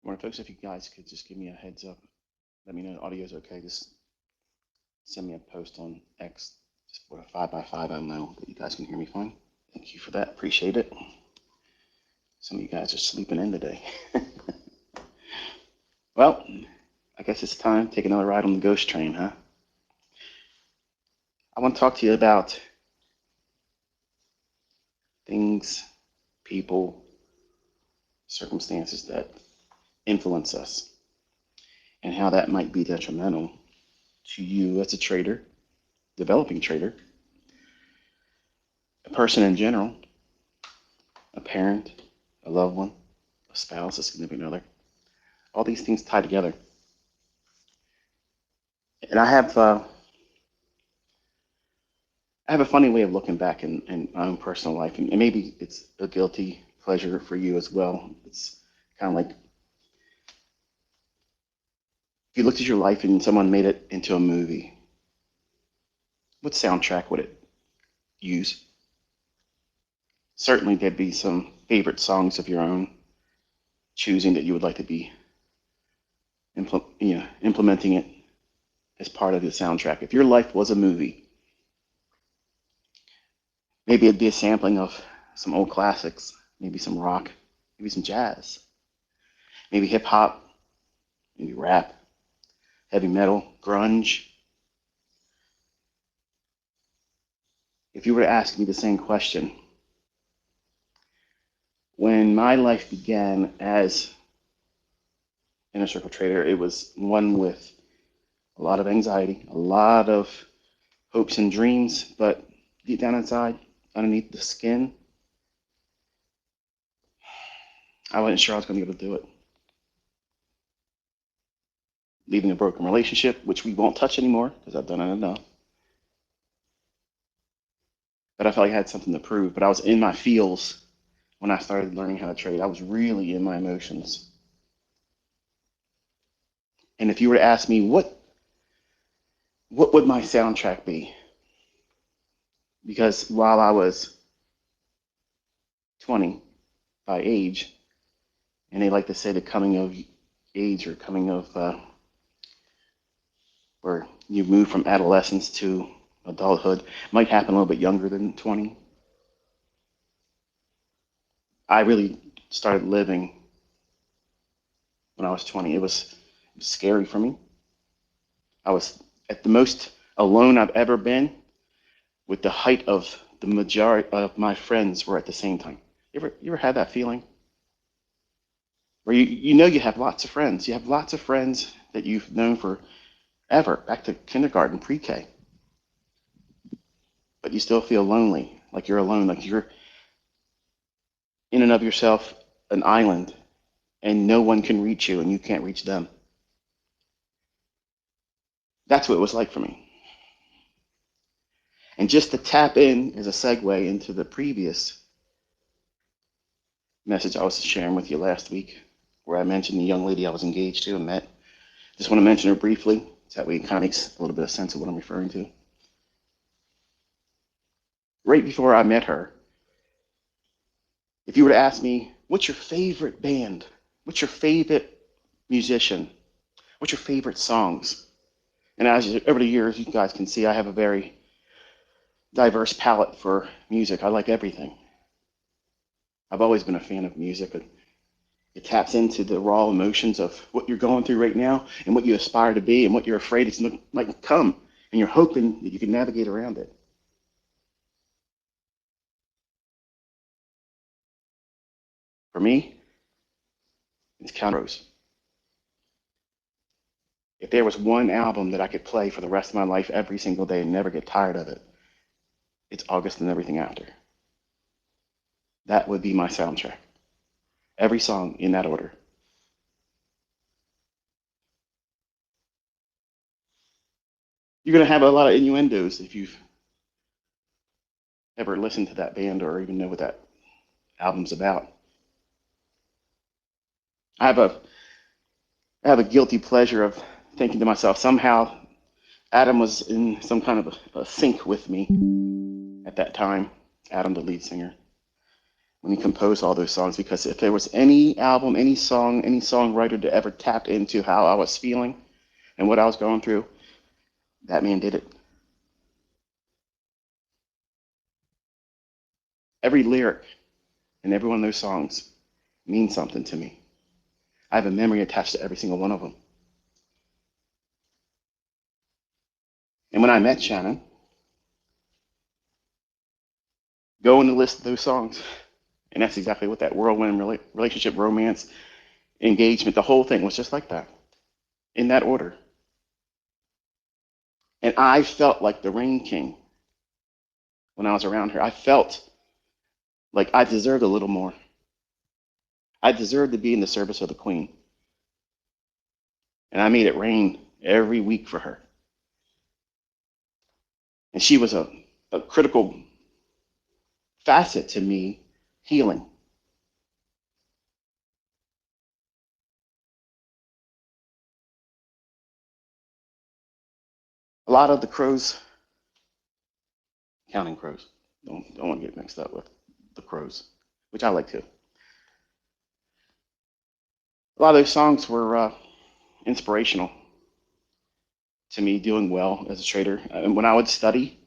Morning, folks. If you guys could just give me a heads up, let me know the audio is okay. Just send me a post on X, just for a 5x5. I know that you guys can hear me fine. Thank you for that. Appreciate it. Some of you guys are sleeping in today. Well, I guess it's time to take another ride on the ghost train, huh? I want to talk to you about things, people, circumstances that influence us and how that might be detrimental to you as a trader, developing trader, a person in general, a parent, a loved one, a spouse, a significant other. All these things tie together. And I have a funny way of looking back in my own personal life, and maybe it's a guilty pleasure for you as well. It's kind of like if you looked at your life and someone made it into a movie, what soundtrack would it use? Certainly there'd be some favorite songs of your own choosing that you would like to be implementing it as part of the soundtrack. If your life was a movie, maybe it'd be a sampling of some old classics, maybe some rock, maybe some jazz, maybe hip hop, maybe rap, heavy metal, grunge. If you were to ask me the same question, when my life began as inner circle trader, it was one with a lot of anxiety, a lot of hopes and dreams, but deep down inside, underneath the skin, I wasn't sure I was going to be able to do it. Leaving a broken relationship, which we won't touch anymore because I've done it enough. But I felt like I had something to prove. But I was in my feels when I started learning how to trade. I was really in my emotions. And if you were to ask me, what would my soundtrack be? Because while I was 20 by age, and they like to say the coming of age or coming of where you move from adolescence to adulthood might happen a little bit younger than 20. I really started living when I was 20. It was scary for me. I was at the most alone I've ever been, with the height of the majority of my friends were at the same time. You ever had that feeling? Where you know you have lots of friends. You have lots of friends that you've known forever, back to kindergarten, pre-K. But you still feel lonely, like you're alone, like you're in and of yourself an island, and no one can reach you and you can't reach them. That's what it was like for me. And just to tap in as a segue into the previous message I was sharing with you last week, where I mentioned the young lady I was engaged to and met. Just want to mention her briefly, so that way it kind of makes a little bit of sense of what I'm referring to. Right before I met her, if you were to ask me, what's your favorite band? What's your favorite musician? What's your favorite songs? And over the years, you guys can see I have a very diverse palette for music. I like everything. I've always been a fan of music. It taps into the raw emotions of what you're going through right now and what you aspire to be and what you're afraid it's might come. And you're hoping that you can navigate around it. For me, it's Counters. If there was one album that I could play for the rest of my life every single day and never get tired of it, it's August and Everything After. That would be my soundtrack. Every song in that order. You're going to have a lot of innuendos if you've ever listened to that band or even know what that album's about. I have a guilty pleasure of thinking to myself, somehow Adam was in some kind of a sync with me at that time, Adam, the lead singer. when he composed all those songs, because if there was any album, any song, any songwriter that ever tapped into how I was feeling and what I was going through, that man did it. Every lyric in every one of those songs means something to me. I have a memory attached to every single one of them. And when I met Shannon, go in the list of those songs, and that's exactly what that whirlwind relationship, romance, engagement, the whole thing was just like that, in that order. And I felt like the Rain King when I was around her. I felt like I deserved a little more. I deserved to be in the service of the Queen. And I made it rain every week for her. And she was a critical facet to me healing. A lot of the crows, counting crows, don't want to get mixed up with the crows, which I like too. A lot of those songs were inspirational to me doing well as a trader. And when I would study,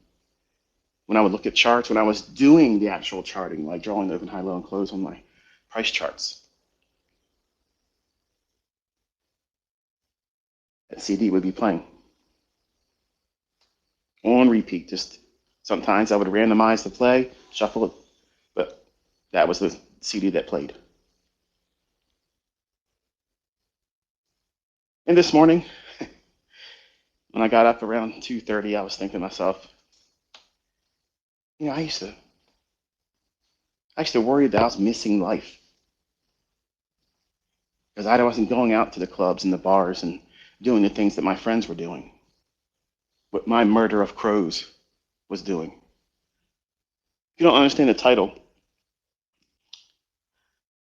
when I would look at charts, when I was doing the actual charting, like drawing the open, high, low, and close on my price charts, that CD would be playing on repeat. Just sometimes I would randomize the play, shuffle it, but that was the CD that played. And this morning, when I got up around 2:30, I was thinking to myself, I used to worry that I was missing life because I wasn't going out to the clubs and the bars and doing the things that my friends were doing, what my murder of crows was doing. If you don't understand the title,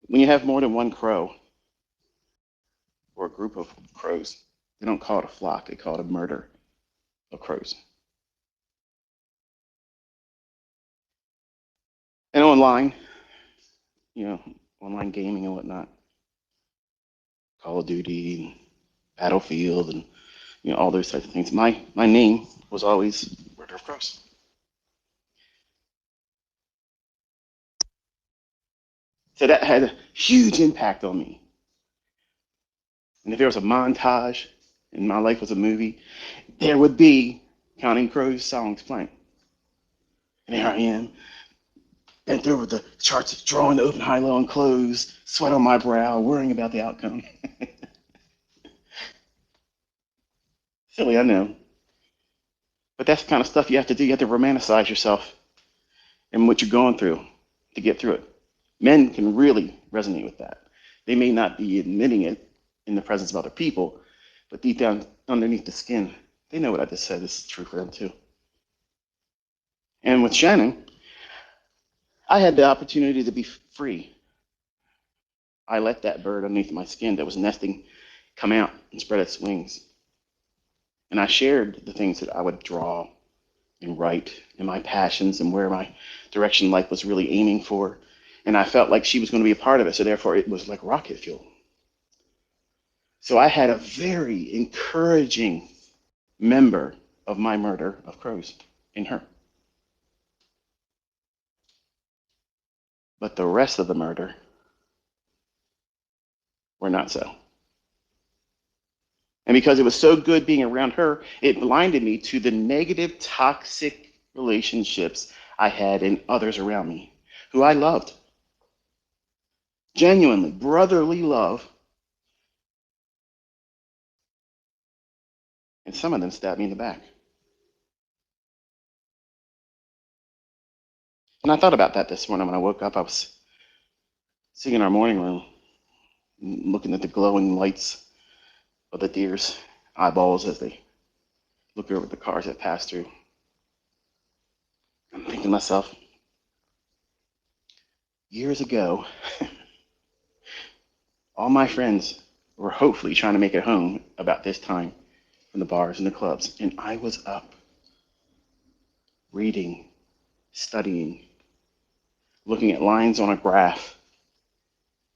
when you have more than one crow or a group of crows, they don't call it a flock, they call it a murder of crows. And online, you know, online gaming and whatnot, Call of Duty and Battlefield and all those types of things. My name was always Murder of Crows. So that had a huge impact on me. And if there was a montage and my life was a movie, there would be Counting Crows songs playing. And there I am, bent over the charts, drawing the open, high, low, and close, sweat on my brow, worrying about the outcome. Silly, I know. But that's the kind of stuff you have to do. You have to romanticize yourself and what you're going through to get through it. Men can really resonate with that. They may not be admitting it in the presence of other people, but deep down underneath the skin, they know what I just said is true for them too. And with Shannon, I had the opportunity to be free. I let that bird underneath my skin that was nesting come out and spread its wings. And I shared the things that I would draw and write and my passions and where my direction in life was really aiming for. And I felt like she was going to be a part of it. So therefore, it was like rocket fuel. So I had a very encouraging member of my murder of crows in her. But the rest of the murder were not so. And because it was so good being around her, it blinded me to the negative, toxic relationships I had in others around me who I loved. Genuinely, brotherly love. And some of them stabbed me in the back. And I thought about that this morning when I woke up. I was sitting in our morning room, looking at the glowing lights of the deer's eyeballs as they look over the cars that pass through. I'm thinking to myself, years ago, all my friends were hopefully trying to make it home about this time from the bars and the clubs. And I was up reading, studying, looking at lines on a graph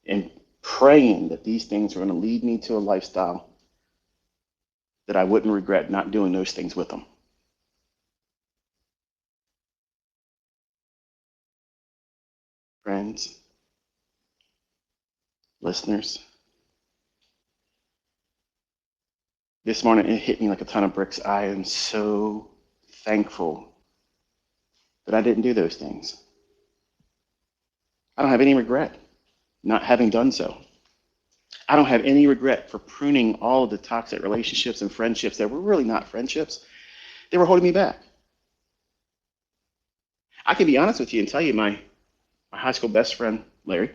and praying that these things are going to lead me to a lifestyle that I wouldn't regret not doing those things with them. Friends, listeners, this morning it hit me like a ton of bricks. I am so thankful that I didn't do those things. I don't have any regret not having done so. I don't have any regret for pruning all of the toxic relationships and friendships that were really not friendships. They were holding me back. I can be honest with you and tell you my high school best friend, Larry,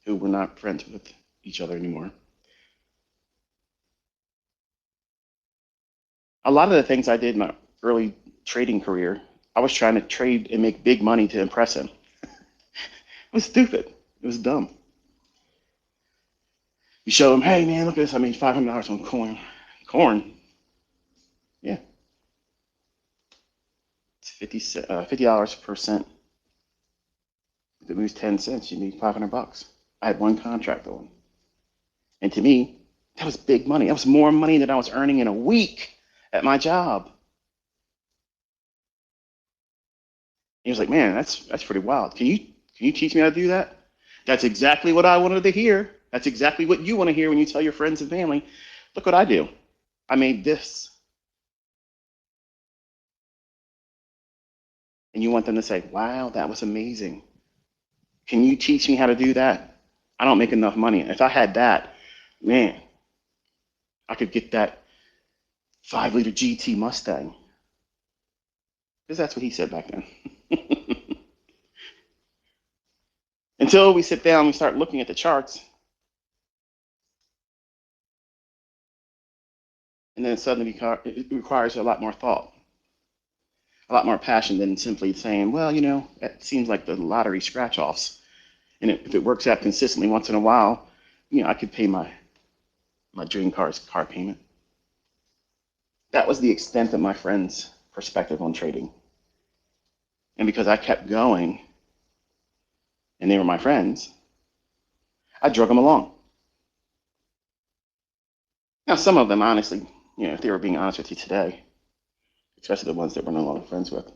who we're not friends with each other anymore. A lot of the things I did in my early trading career, I was trying to trade and make big money to impress him. It was stupid. It was dumb. You show him, hey man, look at this. I made $500 on corn. Corn? Yeah. It's $50 per cent. If it moves 10 cents, you need $500. I had one contract on. And to me, that was big money. That was more money than I was earning in a week at my job. He was like, man, that's pretty wild. Can you teach me how to do that? That's exactly what I wanted to hear. That's exactly what you want to hear when you tell your friends and family, look what I do. I made this. And you want them to say, wow, that was amazing. Can you teach me how to do that? I don't make enough money. If I had that, man, I could get that 5-liter GT Mustang. Because that's what he said back then. Until we sit down and we start looking at the charts, and then it suddenly it requires a lot more thought, a lot more passion than simply saying, well, you know, it seems like the lottery scratch-offs. And if it works out consistently once in a while, you know, I could pay my dream car's car payment. That was the extent of my friend's perspective on trading. And because I kept going, and they were my friends, I drug them along. Now, some of them, honestly, you know, if they were being honest with you today, especially the ones that we're no longer friends with,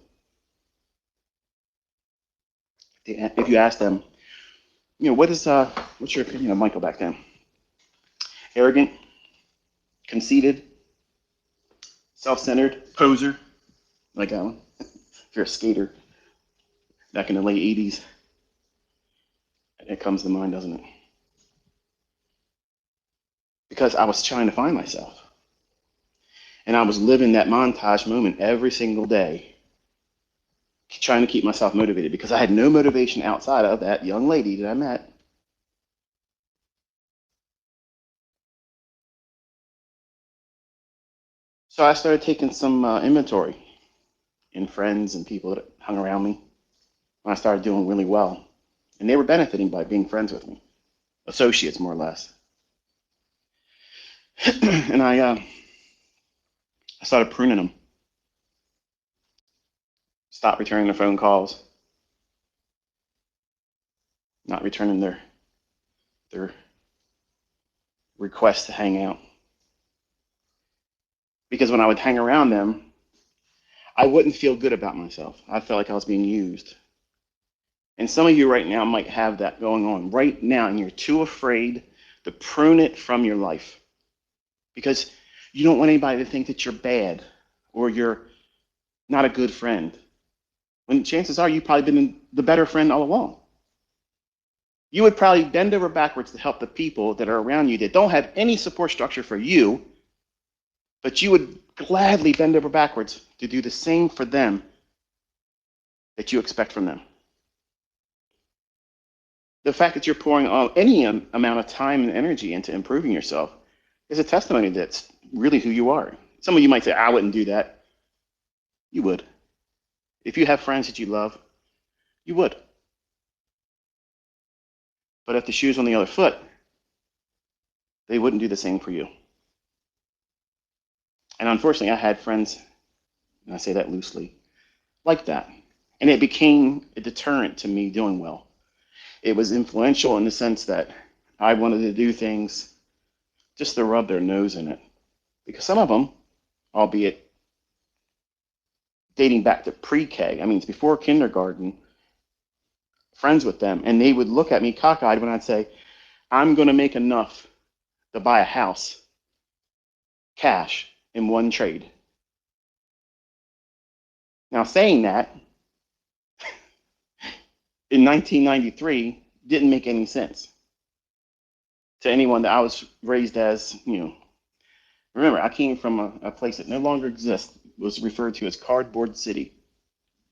if you ask them, you know, what's your opinion of Michael back then? Arrogant, conceited, self-centered, poser, like that one. If you're a skater back in the late 80s, it comes to mind, doesn't it? Because I was trying to find myself. And I was living that montage moment every single day, trying to keep myself motivated because I had no motivation outside of that young lady that I met. So I started taking some inventory in friends and people that hung around me when I started doing really well. And they were benefiting by being friends with me, associates more or less. And I started pruning them, stopped returning their phone calls, not returning their requests to hang out. Because when I would hang around them, I wouldn't feel good about myself. I felt like I was being used. And some of you right now might have that going on right now, and you're too afraid to prune it from your life because you don't want anybody to think that you're bad or you're not a good friend. When chances are you've probably been the better friend all along. You would probably bend over backwards to help the people that are around you that don't have any support structure for you, but you would gladly bend over backwards to do the same for them that you expect from them. The fact that you're pouring any amount of time and energy into improving yourself is a testimony that's really who you are. Some of you might say, I wouldn't do that. You would. If you have friends that you love, you would. But if the shoe's on the other foot, they wouldn't do the same for you. And unfortunately, I had friends, and I say that loosely, like that. And it became a deterrent to me doing well. It was influential in the sense that I wanted to do things just to rub their nose in it. Because some of them, albeit dating back to pre-K, I mean, it's before kindergarten, friends with them, and they would look at me cockeyed when I'd say, I'm going to make enough to buy a house, cash, in one trade. Now, saying that in 1993 didn't make any sense to anyone that I was raised as, remember, I came from a place that no longer exists, was referred to as Cardboard City,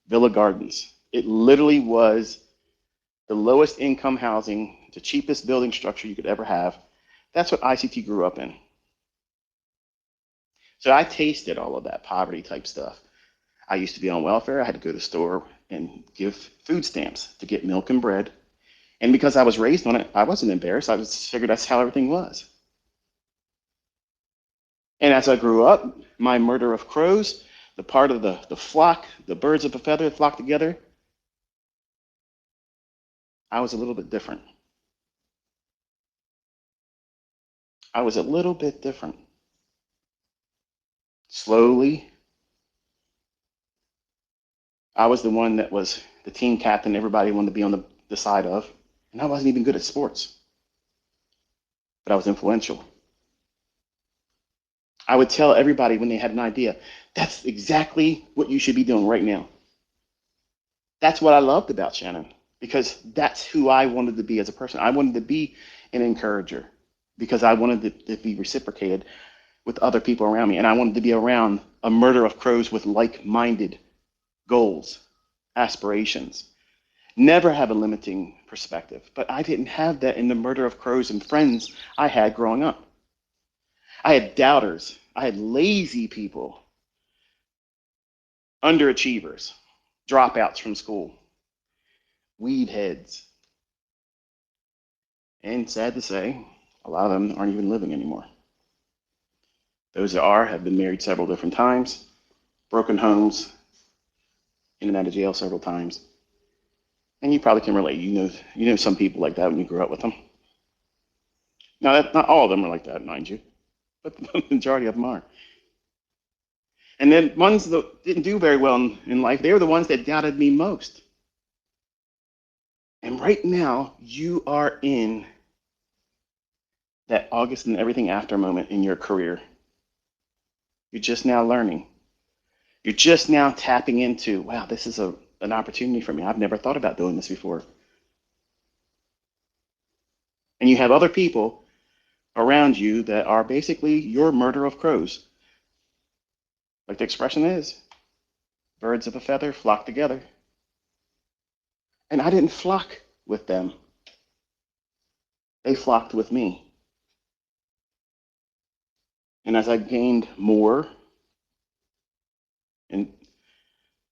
Villa Gardens. It literally was the lowest income housing, the cheapest building structure you could ever have. That's what ICT grew up in. So I tasted all of that poverty type stuff. I used to be on welfare. I had to go to the store and give food stamps to get milk and bread. And because I was raised on it, I wasn't embarrassed. I just figured that's how everything was. And as I grew up, my murder of crows, the part of the flock, the birds of a feather flock together, I was a little bit different. I was a little bit different. Slowly, I was the one that was the team captain everybody wanted to be on the side of. And I wasn't even good at sports, but I was influential. I would tell everybody when they had an idea, that's exactly what you should be doing right now. That's what I loved about Shannon, because that's who I wanted to be as a person. I wanted to be an encourager because I wanted to be reciprocated with other people around me. And I wanted to be around a murder of crows with like-minded goals, aspirations. Never have a limiting perspective. But I didn't have that in the murder of crows and friends I had growing up. I had doubters. I had lazy people, underachievers, dropouts from school, weed heads. And sad to say, a lot of them aren't even living anymore. Those that are have been married several different times, broken homes, in and out of jail several times. And you probably can relate. You know some people like that when you grew up with them. Now, not all of them are like that, mind you, but the majority of them are. And then ones that didn't do very well in life, they were the ones that doubted me most. And right now, you are in that August and everything after moment in your career. You're just now learning. You're just now tapping into, wow, this is an opportunity for me. I've never thought about doing this before. And you have other people around you that are basically your murder of crows. Like the expression is, birds of a feather flock together. And I didn't flock with them. They flocked with me. And as I gained more in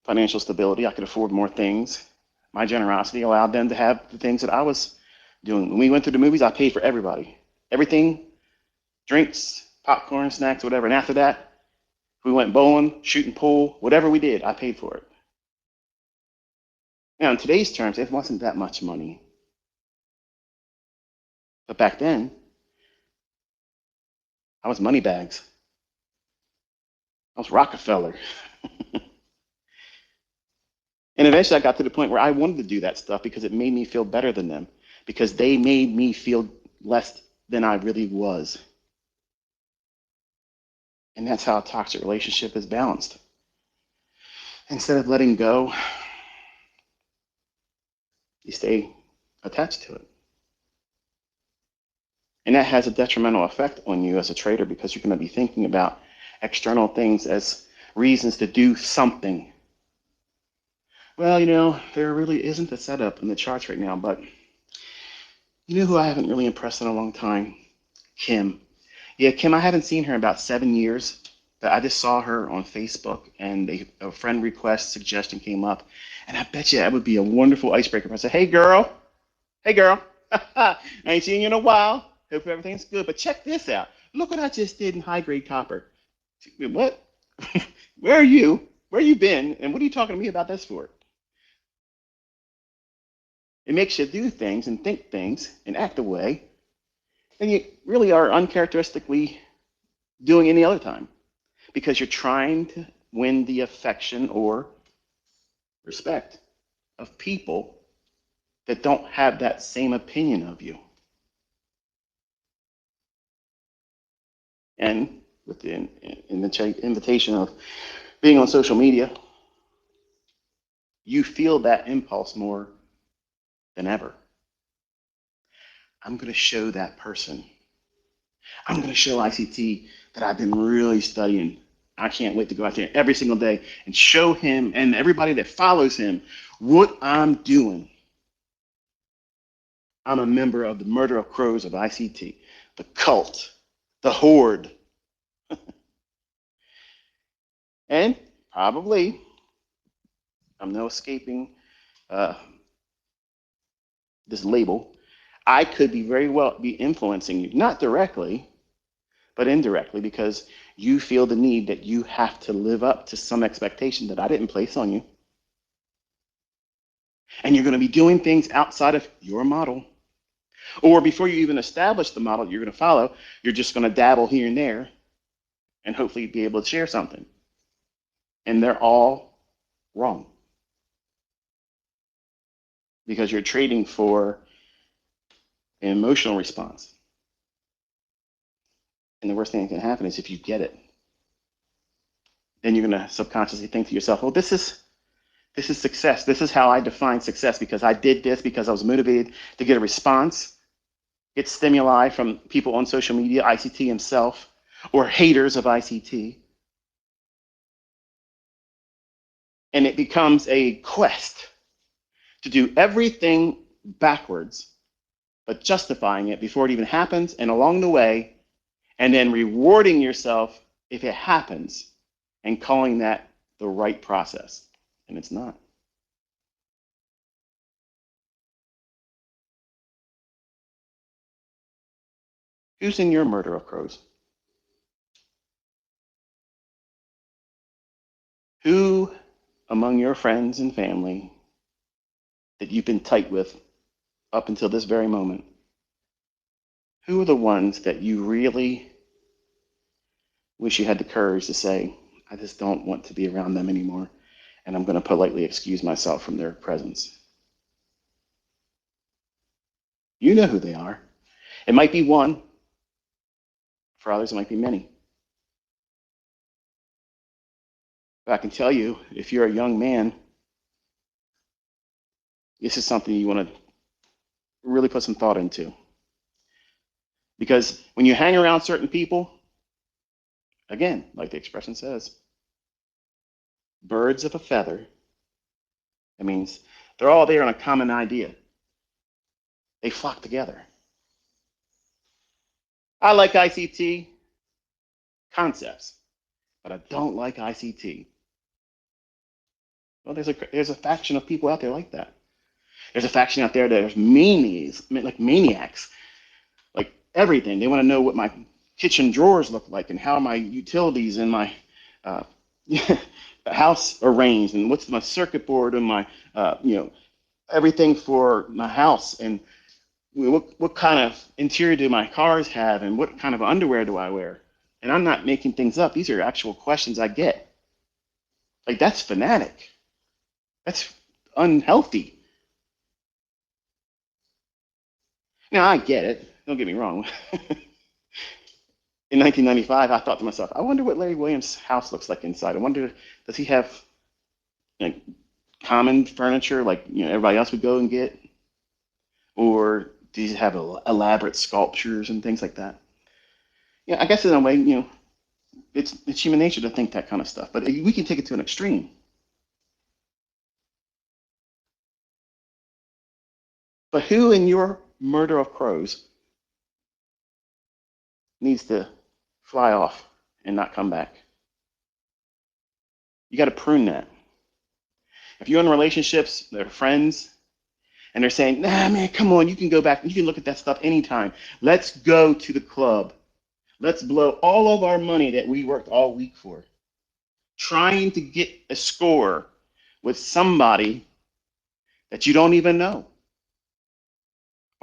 financial stability, I could afford more things. My generosity allowed them to have the things that I was doing. When we went to the movies, I paid for everybody. Everything, drinks, popcorn, snacks, whatever. And after that, we went bowling, shooting pool, whatever we did, I paid for it. Now, in today's terms, it wasn't that much money. But back then, I was money bags. I was Rockefeller. And eventually I got to the point where I wanted to do that stuff because it made me feel better than them, because they made me feel less than I really was. And that's how a toxic relationship is balanced. Instead of letting go, you stay attached to it. And that has a detrimental effect on you as a trader, because you're going to be thinking about external things as reasons to do something. Well, there really isn't a setup in the charts right now, but you know who I haven't really impressed in a long time? Kim. Yeah, Kim, I haven't seen her in about 7 years, but I just saw her on Facebook, and a friend request suggestion came up, and I bet you that would be a wonderful icebreaker. If I said, hey girl, I ain't seen you in a while. Hope everything's good, but check this out. Look what I just did in high grade copper. What? Where are you? Where you been? And what are you talking to me about this for? It makes you do things and think things and act a way than you really are uncharacteristically doing any other time because you're trying to win the affection or respect of people that don't have that same opinion of you. And with the invitation of being on social media, you feel that impulse more than ever. I'm going to show that person. I'm going to show ICT that I've been really studying. I can't wait to go out there every single day and show him and everybody that follows him what I'm doing. I'm a member of the Murder of Crows of ICT, the cult, the horde. And probably, I'm no escaping this label, I could be very well be influencing you, not directly, but indirectly, because you feel the need that you have to live up to some expectation that I didn't place on you. And you're going to be doing things outside of your model. Or before you even establish the model you're going to follow, you're just going to dabble here and there and hopefully be able to share something. And they're all wrong. Because you're trading for an emotional response. And the worst thing that can happen is if you get it, then you're going to subconsciously think to yourself, well, this is success. This is how I define success because I did this because I was motivated to get a response, get stimuli from people on social media, ICT himself, or haters of ICT. And it becomes a quest to do everything backwards, but justifying it before it even happens and along the way, and then rewarding yourself if it happens and calling that the right process. And it's not. Who's in your murder of crows? Who among your friends and family that you've been tight with up until this very moment, who are the ones that you really wish you had the courage to say, I just don't want to be around them anymore, and I'm going to politely excuse myself from their presence? You know who they are. It might be one. For others, it might be many. But I can tell you, if you're a young man, this is something you want to really put some thought into. Because when you hang around certain people, again, like the expression says, birds of a feather, it means they're all there on a common idea. They flock together. I like ICT concepts, but I don't like ICT. Well, there's a faction of people out there like that. There's a faction out there that are like maniacs, like everything. They want to know what my kitchen drawers look like and how my utilities and my house arranged and what's my circuit board and my everything for my house and what kind of interior do my cars have and what kind of underwear do I wear? And I'm not making things up. These are actual questions I get. Like, that's fanatic. That's unhealthy. Now, I get it. Don't get me wrong. In 1995, I thought to myself, I wonder what Larry Williams' house looks like inside. I wonder, does he have like common furniture like everybody else would go and get? Or does he have elaborate sculptures and things like that? Yeah, I guess in a way, it's human nature to think that kind of stuff. But we can take it to an extreme. But who in your murder of crows needs to fly off and not come back? You got to prune that. If you're in relationships, they're friends, and they're saying, nah, man, come on, you can go back. You can look at that stuff anytime. Let's go to the club. Let's blow all of our money that we worked all week for, trying to get a score with somebody that you don't even know.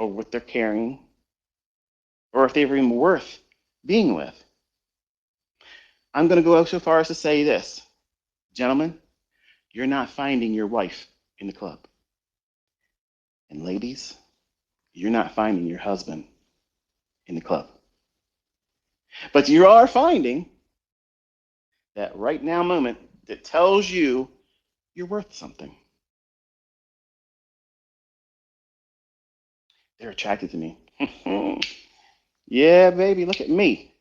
or what they're carrying, or if they're even worth being with. I'm going to go so far as to say this. Gentlemen, you're not finding your wife in the club. And ladies, you're not finding your husband in the club. But you are finding that right now moment that tells you you're worth something. They're attracted to me. Yeah, baby, look at me.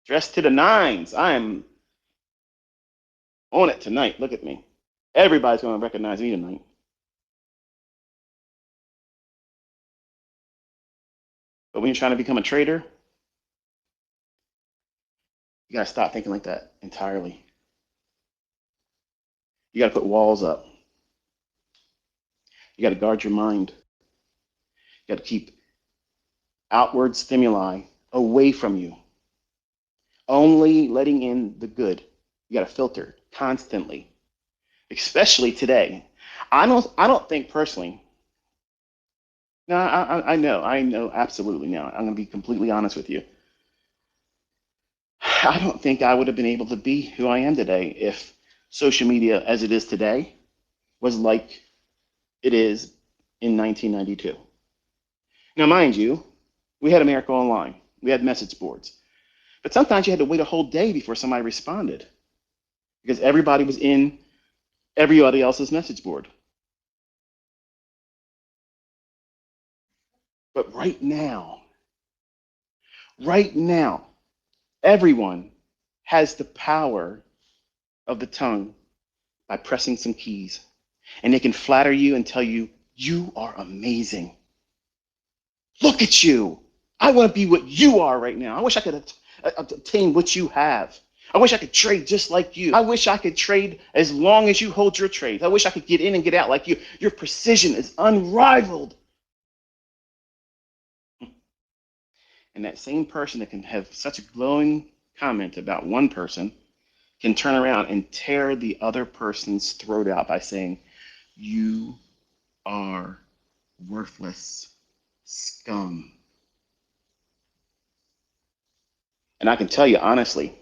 Dressed to the nines. I'm on it tonight. Look at me. Everybody's going to recognize me tonight. But when you're trying to become a trader, you got to stop thinking like that entirely. You got to put walls up. You got to guard your mind. You got to keep outward stimuli away from you. Only letting in the good. You got to filter constantly, especially today. I don't think personally. No, I know, absolutely. Now, I'm going to be completely honest with you. I don't think I would have been able to be who I am today if social media as it is today was like it is in 1992. Now, mind you, we had America Online. We had message boards. But sometimes you had to wait a whole day before somebody responded because everybody was in everybody else's message board. But right now, everyone has the power of the tongue by pressing some keys. And they can flatter you and tell you, you are amazing. Look at you. I want to be what you are right now. I wish I could obtain what you have. I wish I could trade just like you. I wish I could trade as long as you hold your trades. I wish I could get in and get out like you. Your precision is unrivaled. And that same person that can have such a glowing comment about one person can turn around and tear the other person's throat out by saying, you are worthless scum. And I can tell you honestly,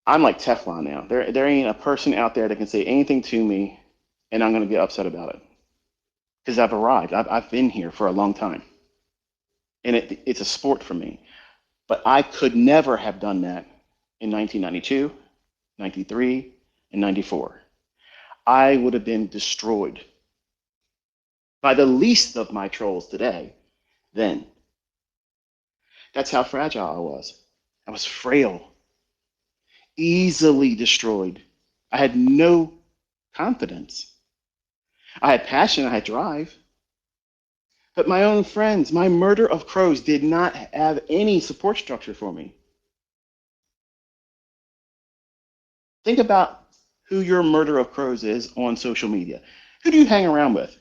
I'm like Teflon now. There ain't a person out there that can say anything to me and I'm going to get upset about it. Because I've arrived. I've been here for a long time. And it's a sport for me. But I could never have done that in 1992, 93, and 94. I would have been destroyed by the least of my trolls today then. That's how fragile I was. I was frail, easily destroyed. I had no confidence. I had passion, I had drive. But my own friends, my murder of crows did not have any support structure for me. Think about who your murder of crows is on social media. Who do you hang around with?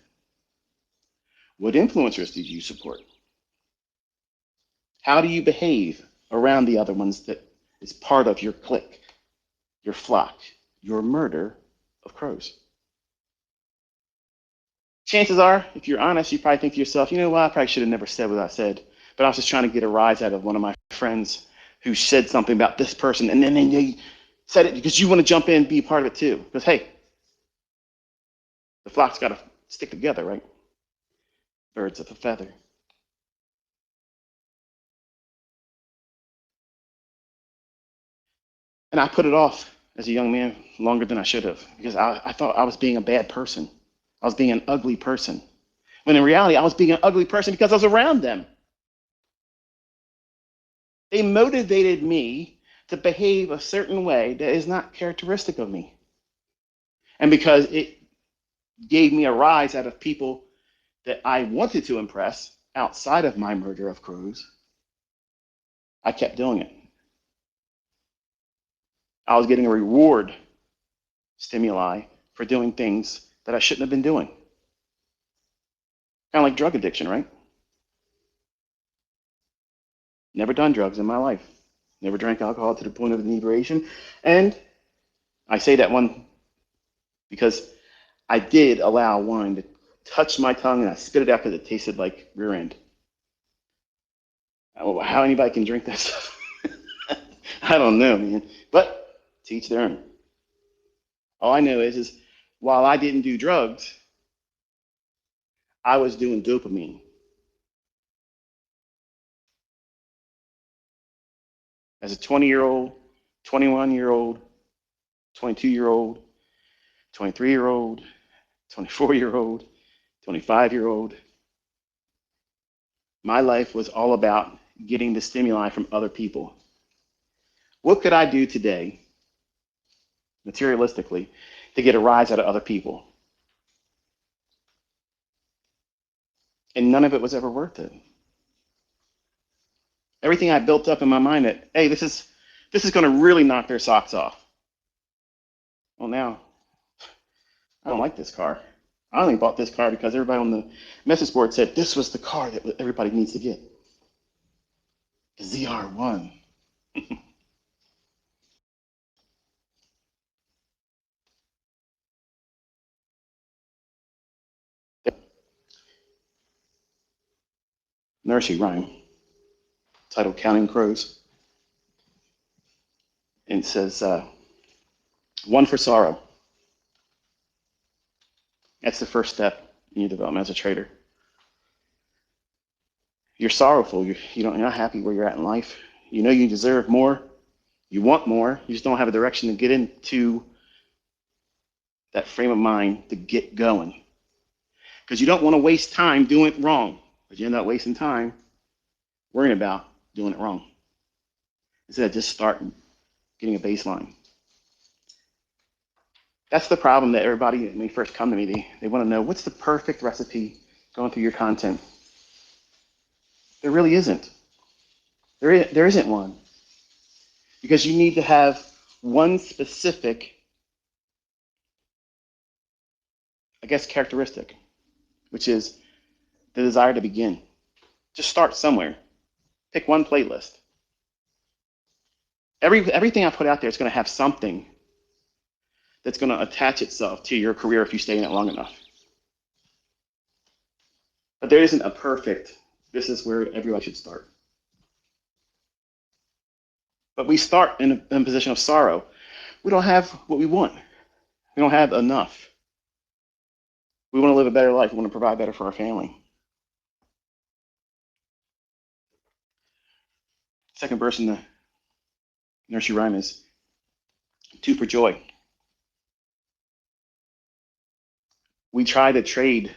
What influencers do you support? How do you behave around the other ones that is part of your clique, your flock, your murder of crows? Chances are, if you're honest, you probably think to yourself, you know what, I probably should have never said what I said, but I was just trying to get a rise out of one of my friends who said something about this person, and then they said it because you want to jump in and be a part of it too. Because, hey, the flock's got to stick together, right? Birds of a feather. And I put it off as a young man longer than I should have because I thought I was being a bad person. I was being an ugly person. When in reality, I was being an ugly person because I was around them. They motivated me to behave a certain way that is not characteristic of me. And because it gave me a rise out of people that I wanted to impress outside of my murder of crows, I kept doing it. I was getting a reward stimuli for doing things that I shouldn't have been doing. Kind of like drug addiction, right? Never done drugs in my life. Never drank alcohol to the point of inebriation. And I say that one because I did allow wine to touch my tongue, and I spit it out because it tasted like rear end. I don't know how anybody can drink that stuff. I don't know, man. But to each their own. All I know is while I didn't do drugs, I was doing dopamine. As a 20-year-old, 21-year-old, 22-year-old, 23-year-old, 24-year-old, 25-year-old, my life was all about getting the stimuli from other people. What could I do today, materialistically, to get a rise out of other people? And none of it was ever worth it. Everything I built up in my mind that, hey, this is going to really knock their socks off. Well, now I don't like this car. I only bought this car because everybody on the message board said this was the car that everybody needs to get. The ZR1. Nursery rhyme titled Counting Crows. And it says, one for sorrow. That's the first step in your development as a trader. You're sorrowful. You're not happy where you're at in life. You know you deserve more. You want more. You just don't have a direction to get into that frame of mind to get going. Because you don't want to waste time doing it wrong. But you end up wasting time worrying about doing it wrong. Instead of just starting, getting a baseline. That's the problem that everybody, when they first come to me, they want to know, what's the perfect recipe going through your content? There really isn't. There isn't one. Because you need to have one specific, I guess, characteristic, which is the desire to begin. Just start somewhere. Pick one playlist. Everything I put out there is going to have something that's going to attach itself to your career if you stay in it long enough. But there isn't a perfect, this is where everybody should start. But we start in a position of sorrow. We don't have what we want. We don't have enough. We want to live a better life. We want to provide better for our family. Second verse in the nursery rhyme is two for joy. We try to trade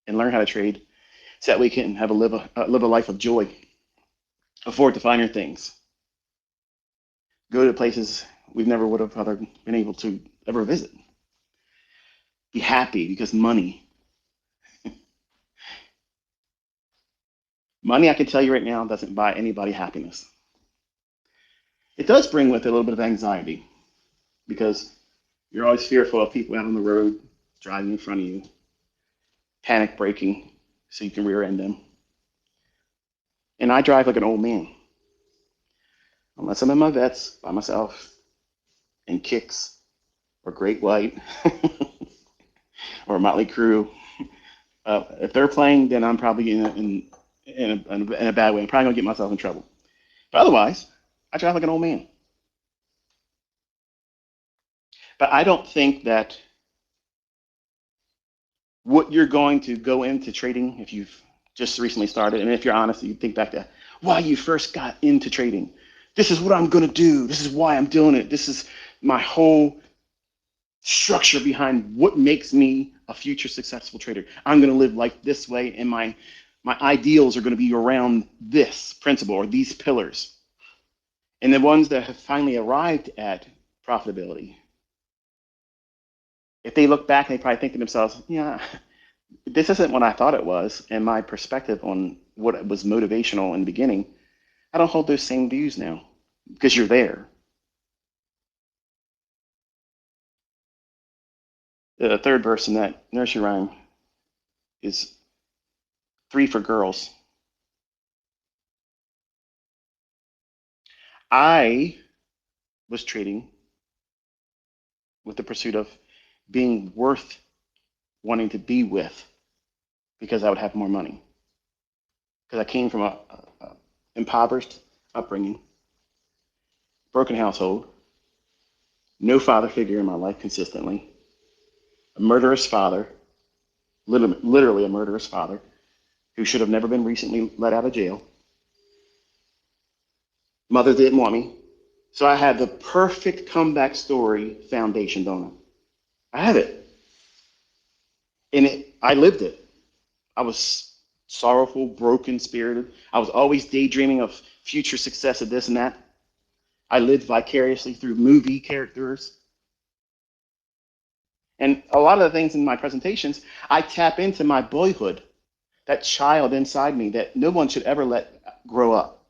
and learn how to trade so that we can have live a life of joy, afford to finer things, go to places we never would have been able to ever visit, be happy because money, I can tell you right now, doesn't buy anybody happiness. It does bring with it a little bit of anxiety because you're always fearful of people out on the road driving in front of you, panic braking so you can rear end them. And I drive like an old man. Unless I'm in my vets by myself in Kicks or Great White or Motley Crue. If they're playing, then I'm probably in a bad way. I'm probably gonna get myself in trouble. But otherwise, I drive like an old man. But I don't think that what you're going to go into trading, if you've just recently started, and if you're honest, you think back to why you first got into trading. This is what I'm going to do. This is why I'm doing it. This is my whole structure behind what makes me a future successful trader. I'm going to live life this way, and my ideals are going to be around this principle or these pillars. And the ones that have finally arrived at profitability, if they look back, they probably think to themselves, yeah, this isn't what I thought it was. And my perspective on what was motivational in the beginning, I don't hold those same views now because you're there. The third verse in that nursery rhyme is three for girls. I was trading with the pursuit of being worth wanting to be with because I would have more money. Because I came from a impoverished upbringing, broken household, no father figure in my life consistently, a murderous father, literally a murderous father, who should have never been recently let out of jail. Mother didn't want me. So I had the perfect comeback story foundation, don't I? I have it. And I lived it. I was sorrowful, broken spirited. I was always daydreaming of future success of this and that. I lived vicariously through movie characters. And a lot of the things in my presentations, I tap into my boyhood, that child inside me that no one should ever let grow up.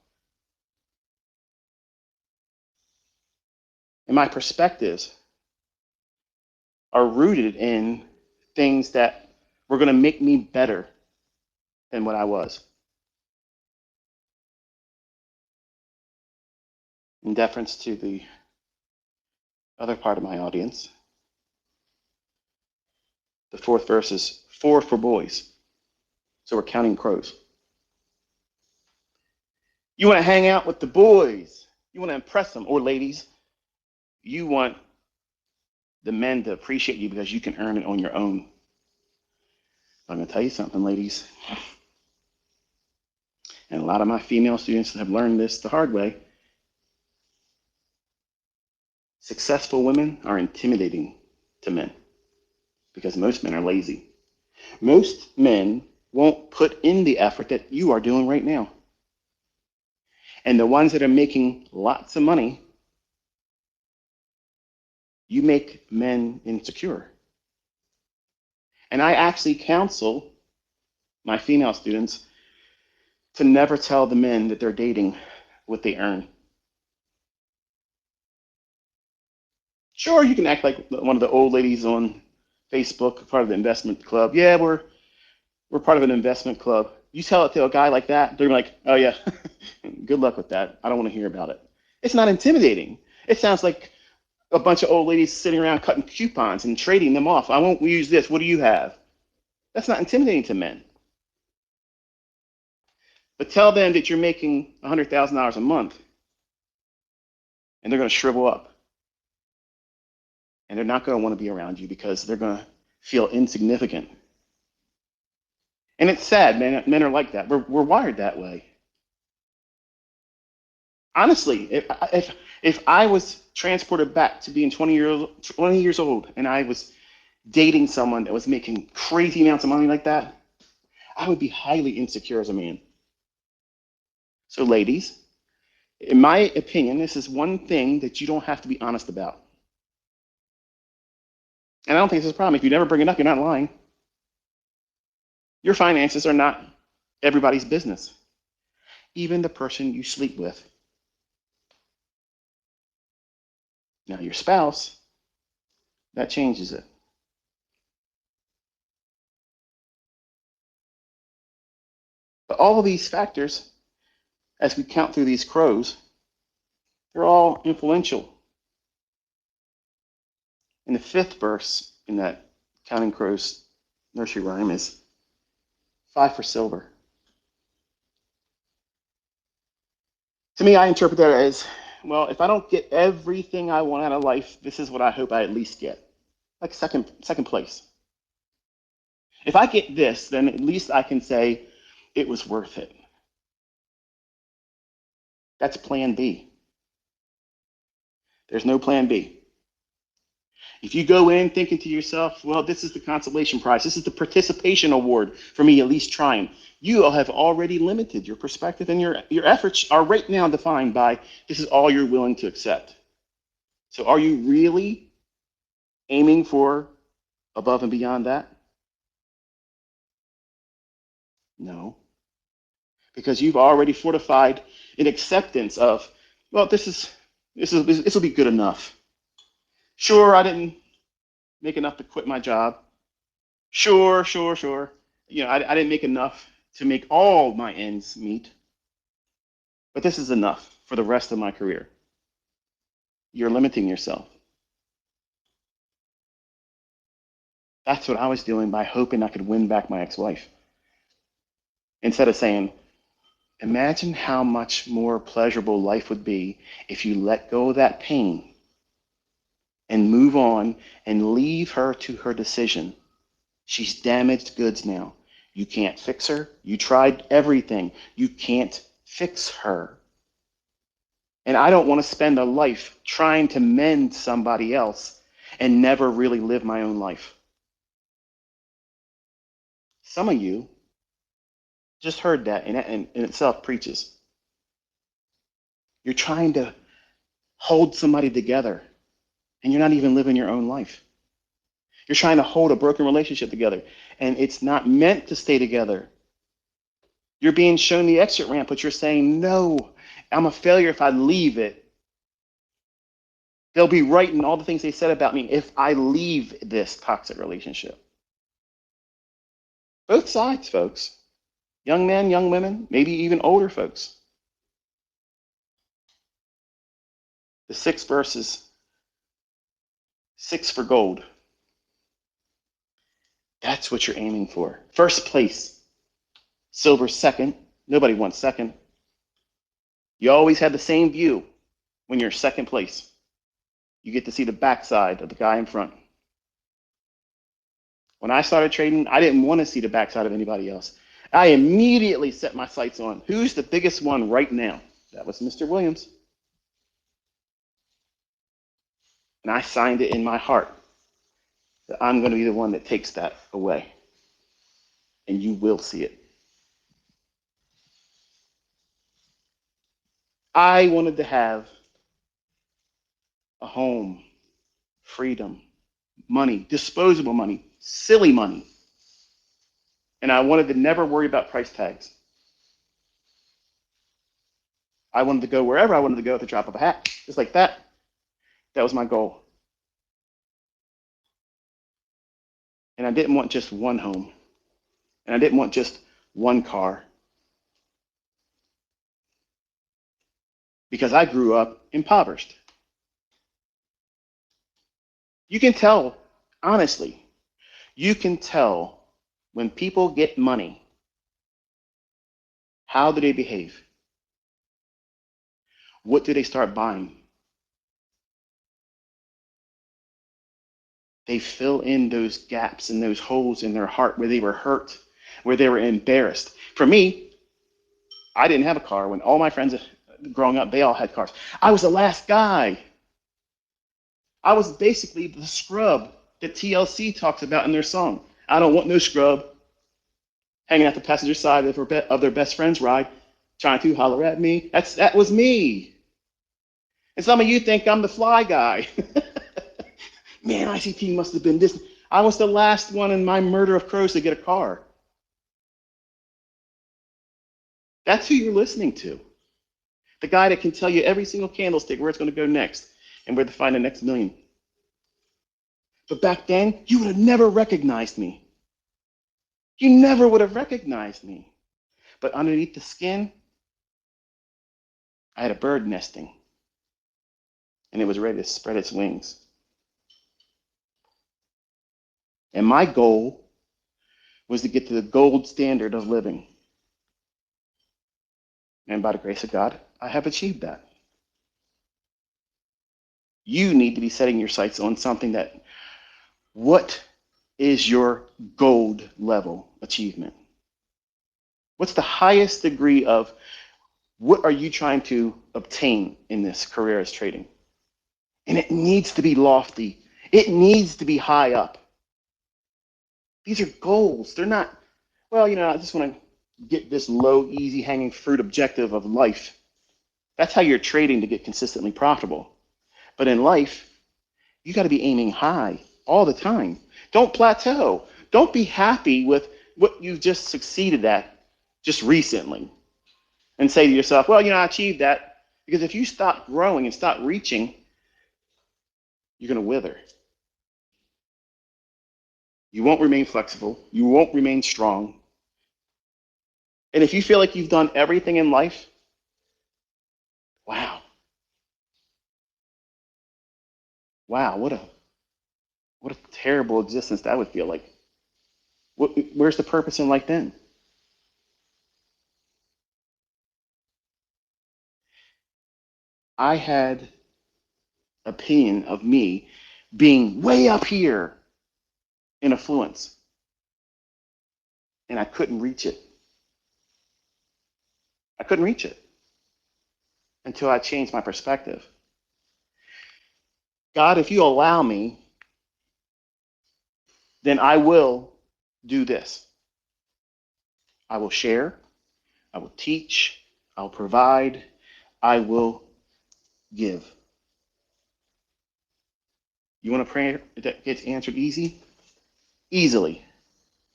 And my perspectives are rooted in things that were going to make me better than what I was. In deference to the other part of my audience, the fourth verse is four for boys. So we're counting crows. You want to hang out with the boys. You want to impress them. Or ladies, you want the men to appreciate you because you can earn it on your own. I'm going to tell you something, ladies. And a lot of my female students have learned this the hard way. Successful women are intimidating to men because most men are lazy. Most men won't put in the effort that you are doing right now. And the ones that are making lots of money, you make men insecure. And I actually counsel my female students to never tell the men that they're dating what they earn. Sure, you can act like one of the old ladies on Facebook, part of the investment club. Yeah, we're part of an investment club. You tell it to a guy like that, they're like, oh yeah, good luck with that. I don't want to hear about it. It's not intimidating. It sounds like a bunch of old ladies sitting around cutting coupons and trading them off. I won't use this. What do you have? That's not intimidating to men. But tell them that you're making $100,000 a month and they're going to shrivel up. And they're not going to want to be around you because they're going to feel insignificant. And it's sad, man. Men are like that. We're wired that way. Honestly, if I was transported back to being 20 years old and I was dating someone that was making crazy amounts of money like that, I would be highly insecure as a man. So ladies, in my opinion, this is one thing that you don't have to be honest about. And I don't think this is a problem. If you never bring it up, you're not lying. Your finances are not everybody's business, even the person you sleep with. Now, your spouse, that changes it. But all of these factors, as we count through these crows, they're all influential. And the fifth verse in that Counting Crows nursery rhyme is 5 for silver. To me, I interpret that as, well, if I don't get everything I want out of life, this is what I hope I at least get. Like second place. If I get this, then at least I can say it was worth it. That's plan B. There's no plan B. If you go in thinking to yourself, well, this is the consolation prize, this is the participation award for me at least trying, you have already limited your perspective, and your efforts are right now defined by this is all you're willing to accept. So are you really aiming for above and beyond that? No. Because you've already fortified an acceptance of, well, this will be good enough. Sure, I didn't make enough to quit my job. Sure. You know, I didn't make enough to make all my ends meet. But this is enough for the rest of my career. You're limiting yourself. That's what I was doing by hoping I could win back my ex-wife. Instead of saying, imagine how much more pleasurable life would be if you let go of that pain and move on and leave her to her decision. She's damaged goods now. You can't fix her. You tried everything. You can't fix her. And I don't want to spend a life trying to mend somebody else and never really live my own life. Some of you just heard that, and that in itself preaches. You're trying to hold somebody together, and you're not even living your own life. You're trying to hold a broken relationship together, and it's not meant to stay together. You're being shown the exit ramp, but you're saying, no, I'm a failure if I leave it. They'll be right in all the things they said about me if I leave this toxic relationship. Both sides, folks. Young men, young women, maybe even older folks. The 6 verses, 6 for gold. That's what you're aiming for. First place. Silver second. Nobody wants second. You always have the same view when you're second place. You get to see the backside of the guy in front. When I started trading, I didn't want to see the backside of anybody else. I immediately set my sights on who's the biggest one right now. That was Mr. Williams. And I signed it in my heart that I'm going to be the one that takes that away. And you will see it. I wanted to have a home, freedom, money, disposable money, silly money. And I wanted to never worry about price tags. I wanted to go wherever I wanted to go at the drop of a hat, just like that. That was my goal. And I didn't want just one home. And I didn't want just one car. Because I grew up impoverished. You can tell, honestly, you can tell when people get money, how do they behave? What do they start buying? They fill in those gaps and those holes in their heart where they were hurt, where they were embarrassed. For me, I didn't have a car when all my friends growing up, they all had cars. I was the last guy. I was basically the scrub that TLC talks about in their song. I don't want no scrub. Hanging at the passenger side of their best friend's ride, trying to holler at me. That was me. And some of you think I'm the fly guy. Man, ICT must have been this. I was the last one in my murder of crows to get a car. That's who you're listening to. The guy that can tell you every single candlestick where it's going to go next and where to find the next million. But back then, you would have never recognized me. You never would have recognized me. But underneath the skin, I had a bird nesting. And it was ready to spread its wings. And my goal was to get to the gold standard of living. And by the grace of God, I have achieved that. You need to be setting your sights on something that, what is your gold level achievement? What's the highest degree of what are you trying to obtain in this career as trading? And it needs to be lofty. It needs to be high up. These are goals. They're not, well, I just want to get this low, easy hanging fruit objective of life. That's how you're trading to get consistently profitable. But in life, you got to be aiming high all the time. Don't plateau. Don't be happy with what you've just succeeded at just recently and say to yourself, well, I achieved that. Because if you stop growing and stop reaching, you're going to wither. You won't remain flexible. You won't remain strong. And if you feel like you've done everything in life, wow. Wow, What a terrible existence that would feel like. Where's the purpose in life then? I had opinion of me being way up here in affluence, and I couldn't reach it. I couldn't reach it until I changed my perspective. God, if you allow me, then I will do this. I will share, I will teach, I will provide, I will give. You want a prayer that gets answered easy? Easily.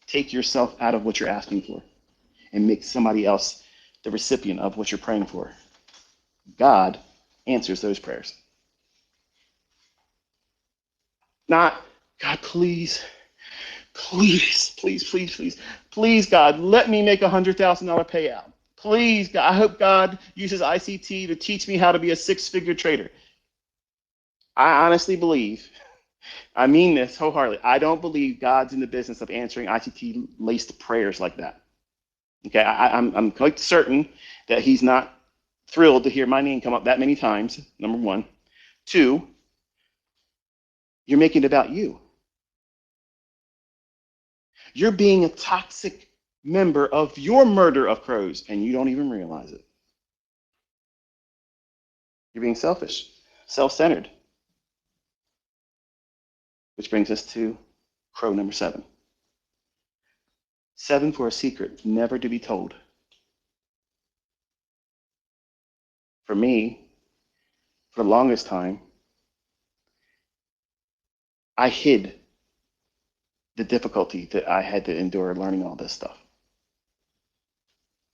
Take yourself out of what you're asking for and make somebody else the recipient of what you're praying for. God answers those prayers. Not, God, please, please, please, please, please, please, God, let me make $100,000 payout. Please, God, I hope God uses ICT to teach me how to be a six-figure trader. I honestly believe, I mean this wholeheartedly, I don't believe God's in the business of answering ICT-laced prayers like that. Okay, I'm quite certain that he's not thrilled to hear my name come up that many times, number one. Two, you're making it about you. You're being a toxic member of your murder of crows, and you don't even realize it. You're being selfish, self-centered. Which brings us to crow number 7. 7 for a secret, never to be told. For me, for the longest time, I hid the difficulty that I had to endure learning all this stuff.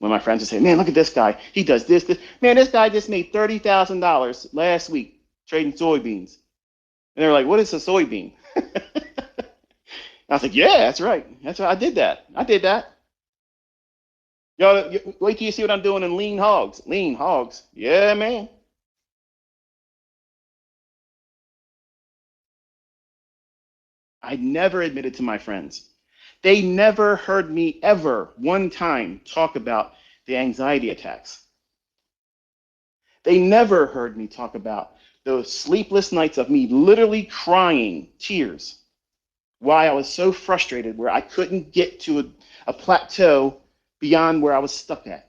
When my friends would say, man, look at this guy. He does this. Man, this guy just made $30,000 last week trading soybeans. And they were like, what is a soybean? I was like, yeah, that's right. That's right. I did that. Y'all, wait till you see what I'm doing in lean hogs. Lean hogs. Yeah, man. I never admitted to my friends. They never heard me ever one time talk about the anxiety attacks. They never heard me talk about those sleepless nights of me literally crying tears why I was so frustrated where I couldn't get to a plateau beyond where I was stuck at.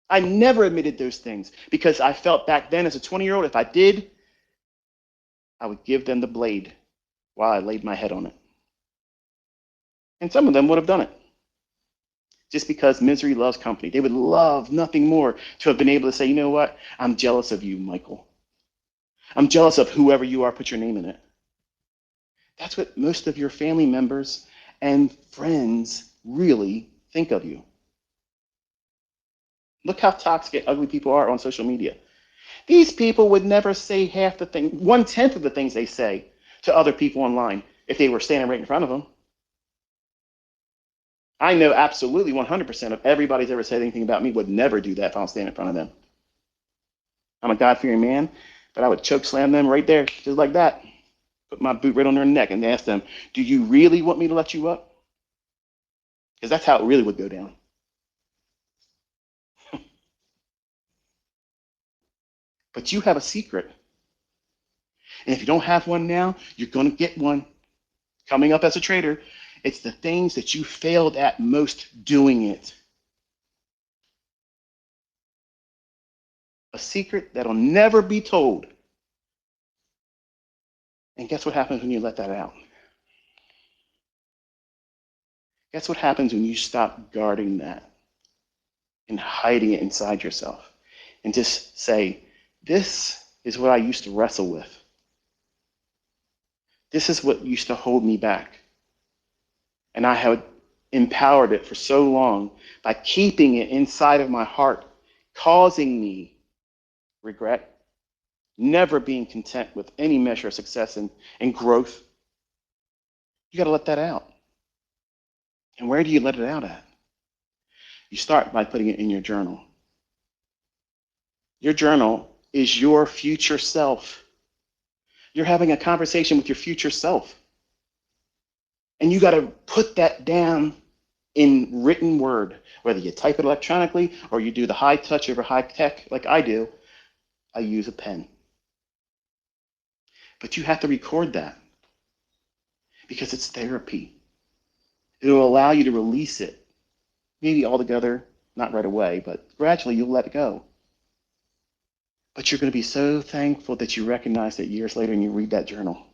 I never admitted those things because I felt back then as a 20-year-old, if I did, I would give them the blade while I laid my head on it. And some of them would have done it just because misery loves company. They would love nothing more to have been able to say, you know what? I'm jealous of you, Michael. I'm jealous of whoever you are, put your name in it. That's what most of your family members and friends really think of you. Look how toxic and ugly people are on social media. These people would never say half the thing, 1/10 of the things they say to other people online if they were standing right in front of them. I know absolutely 100% of everybody's ever said anything about me would never do that if I was standing in front of them. I'm a God-fearing man, but I would choke slam them right there, just like that. Put my boot right on their neck and ask them, do you really want me to let you up? Because that's how it really would go down. But you have a secret. And if you don't have one now, you're going to get one coming up as a trader. It's the things that you failed at most doing it. A secret that'll never be told. And guess what happens when you let that out? Guess what happens when you stop guarding that and hiding it inside yourself and just say, this is what I used to wrestle with. This is what used to hold me back. And I have empowered it for so long by keeping it inside of my heart, causing me regret, never being content with any measure of success and growth. You got to let that out. And where do you let it out at? You start by putting it in your journal. Your journal is your future self. You're having a conversation with your future self. And you got to put that down in written word, whether you type it electronically or you do the high touch over high tech like I do. I use a pen. But you have to record that because it's therapy. It'll allow you to release it. Maybe altogether, not right away, but gradually you'll let it go. But you're going to be so thankful that you recognize it years later and you read that journal.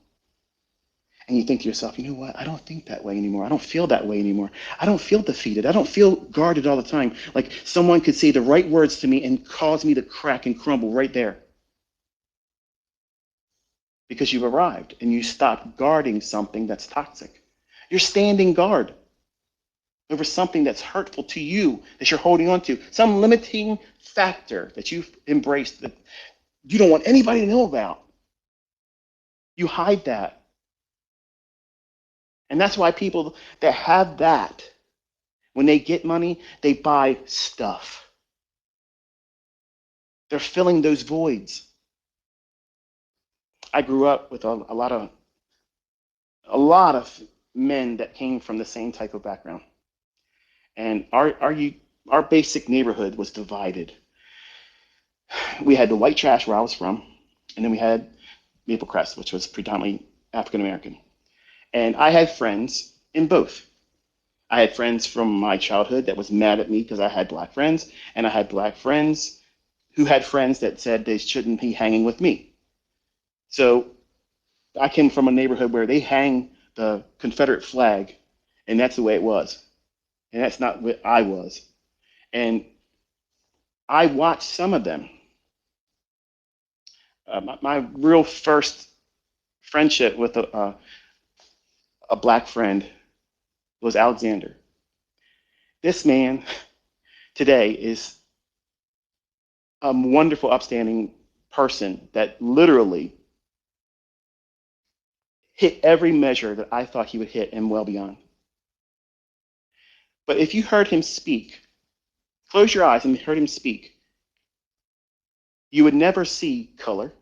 And you think to yourself, you know what? I don't think that way anymore. I don't feel that way anymore. I don't feel defeated. I don't feel guarded all the time. Like someone could say the right words to me and cause me to crack and crumble right there. Because you've arrived and you stopped guarding something that's toxic. You're standing guard over something that's hurtful to you, that you're holding on to, some limiting factor that you've embraced that you don't want anybody to know about. You hide that. And that's why people that have that, when they get money, they buy stuff. They're filling those voids. I grew up with a lot of men that came from the same type of background. And our basic neighborhood was divided. We had the white trash where I was from, and then we had Maple Crest, which was predominantly African American. And I had friends in both. I had friends from my childhood that was mad at me because I had black friends, and I had black friends who had friends that said they shouldn't be hanging with me. So I came from a neighborhood where they hang the Confederate flag, and that's the way it was. And that's not what I was. And I watched some of them. My real first friendship with a black friend was Alexander. This man today is a wonderful, upstanding person that literally hit every measure that I thought he would hit and well beyond. But if you heard him speak, close your eyes and heard him speak, you would never see color.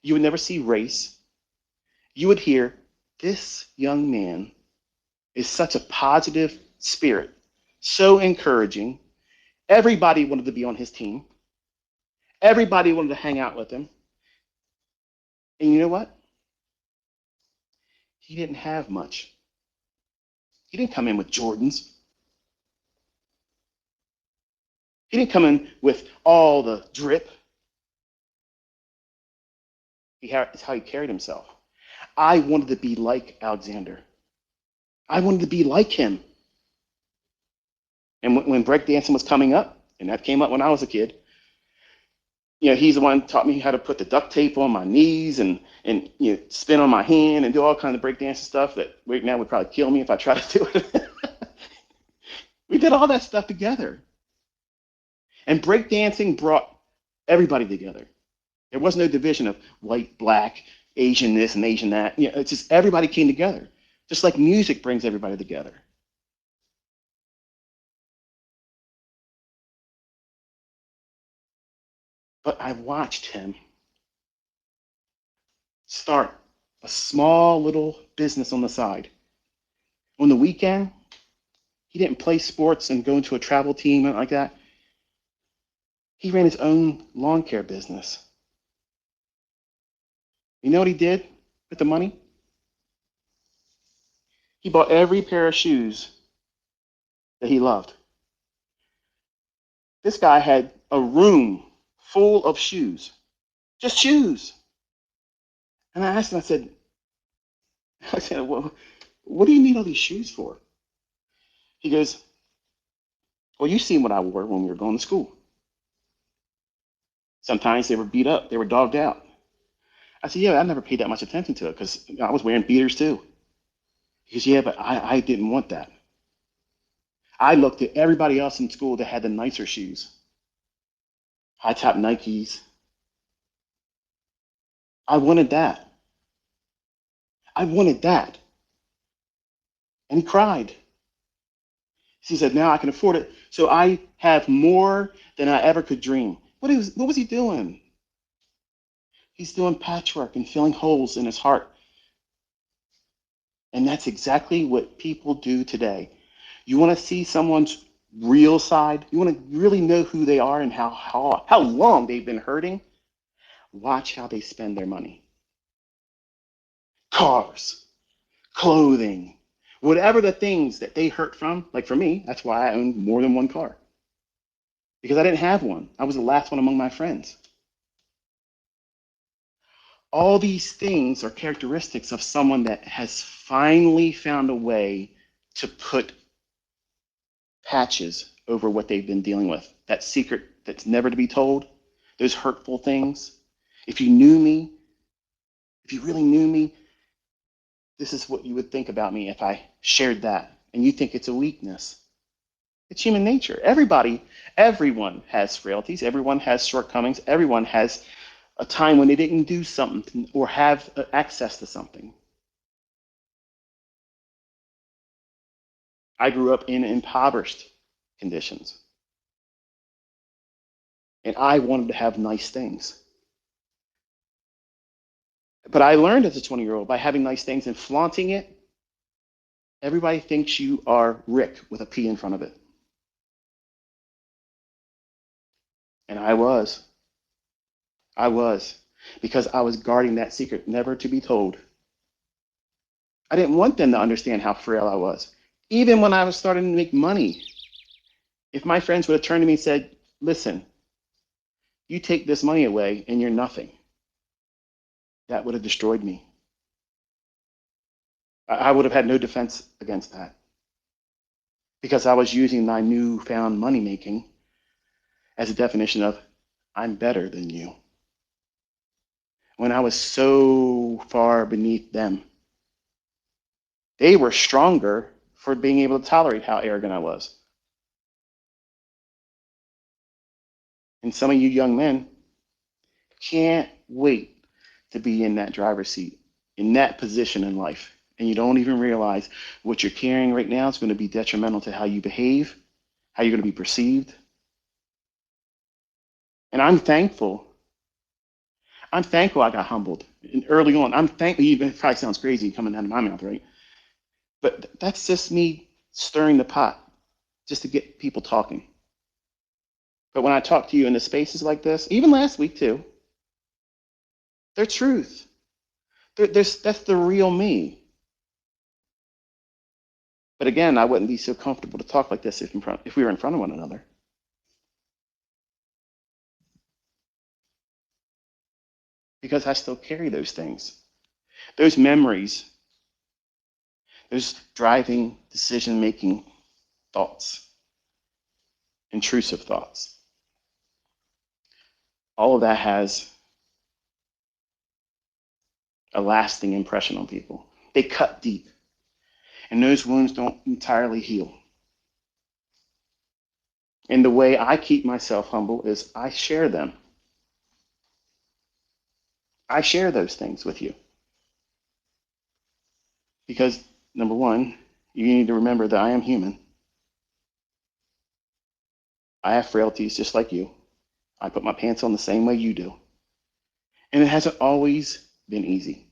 You would never see race. You would hear, this young man is such a positive spirit, so encouraging. Everybody wanted to be on his team. Everybody wanted to hang out with him. And you know what? He didn't have much. He didn't come in with Jordans. He didn't come in with all the drip. It's how he carried himself. I wanted to be like Alexander. I wanted to be like him. And when breakdancing was coming up, and that came up when I was a kid, he's the one who taught me how to put the duct tape on my knees and spin on my hand and do all kinds of breakdancing stuff that right now would probably kill me if I tried to do it. We did all that stuff together. And breakdancing brought everybody together. There was no division of white, black, Asian this and Asian that. It's just everybody came together. Just like music brings everybody together. But I watched him start a small little business on the side. On the weekend, he didn't play sports and go into a travel team like that. He ran his own lawn care business. You know what he did with the money? He bought every pair of shoes that he loved. This guy had a room full of shoes, just shoes. And I asked him, I said, well, what do you need all these shoes for? He goes, well, you seen what I wore when we were going to school. Sometimes they were beat up, they were dogged out. I said, yeah, I never paid that much attention to it because I was wearing beaters too. He goes, yeah, but I didn't want that. I looked at everybody else in school that had the nicer shoes, high top Nikes. I wanted that. I wanted that. And he cried. He said, now I can afford it. So I have more than I ever could dream. What was he doing? He's doing patchwork and filling holes in his heart. And that's exactly what people do today. You want to see someone's real side? You want to really know who they are and how long they've been hurting? Watch how they spend their money. Cars, clothing, whatever the things that they hurt from. Like for me, that's why I own more than one car. Because I didn't have one. I was the last one among my friends. All these things are characteristics of someone that has finally found a way to put patches over what they've been dealing with. That secret that's never to be told, those hurtful things. If you knew me, if you really knew me, this is what you would think about me if I shared that. And you think it's a weakness. It's human nature. Everyone has frailties. Everyone has shortcomings. Everyone has a time when they didn't do something or have access to something. I grew up in impoverished conditions. And I wanted to have nice things. But I learned as a 20-year-old by having nice things and flaunting it, everybody thinks you are Rick with a P in front of it. And I was, because I was guarding that secret never to be told. I didn't want them to understand how frail I was. Even when I was starting to make money, if my friends would have turned to me and said, listen, you take this money away and you're nothing, that would have destroyed me. I would have had no defense against that because I was using my newfound money making as a definition of I'm better than you. When I was so far beneath them, they were stronger for being able to tolerate how arrogant I was. And some of you young men can't wait to be in that driver's seat, in that position in life. And you don't even realize what you're carrying right now is going to be detrimental to how you behave, how you're going to be perceived. And I'm thankful. I'm thankful I got humbled. And early on, I'm thankful. It probably sounds crazy coming out of my mouth, right? But that's just me stirring the pot just to get people talking. But when I talk to you in the spaces like this, even last week too, they're truth. That's the real me. But again, I wouldn't be so comfortable to talk like this if we were in front of one another. Because I still carry those things, those memories, those driving, decision-making thoughts, intrusive thoughts. All of that has a lasting impression on people. They cut deep, and those wounds don't entirely heal. And the way I keep myself humble is I share them. I share those things with you. Because, number one, you need to remember that I am human. I have frailties just like you. I put my pants on the same way you do. And it hasn't always been easy.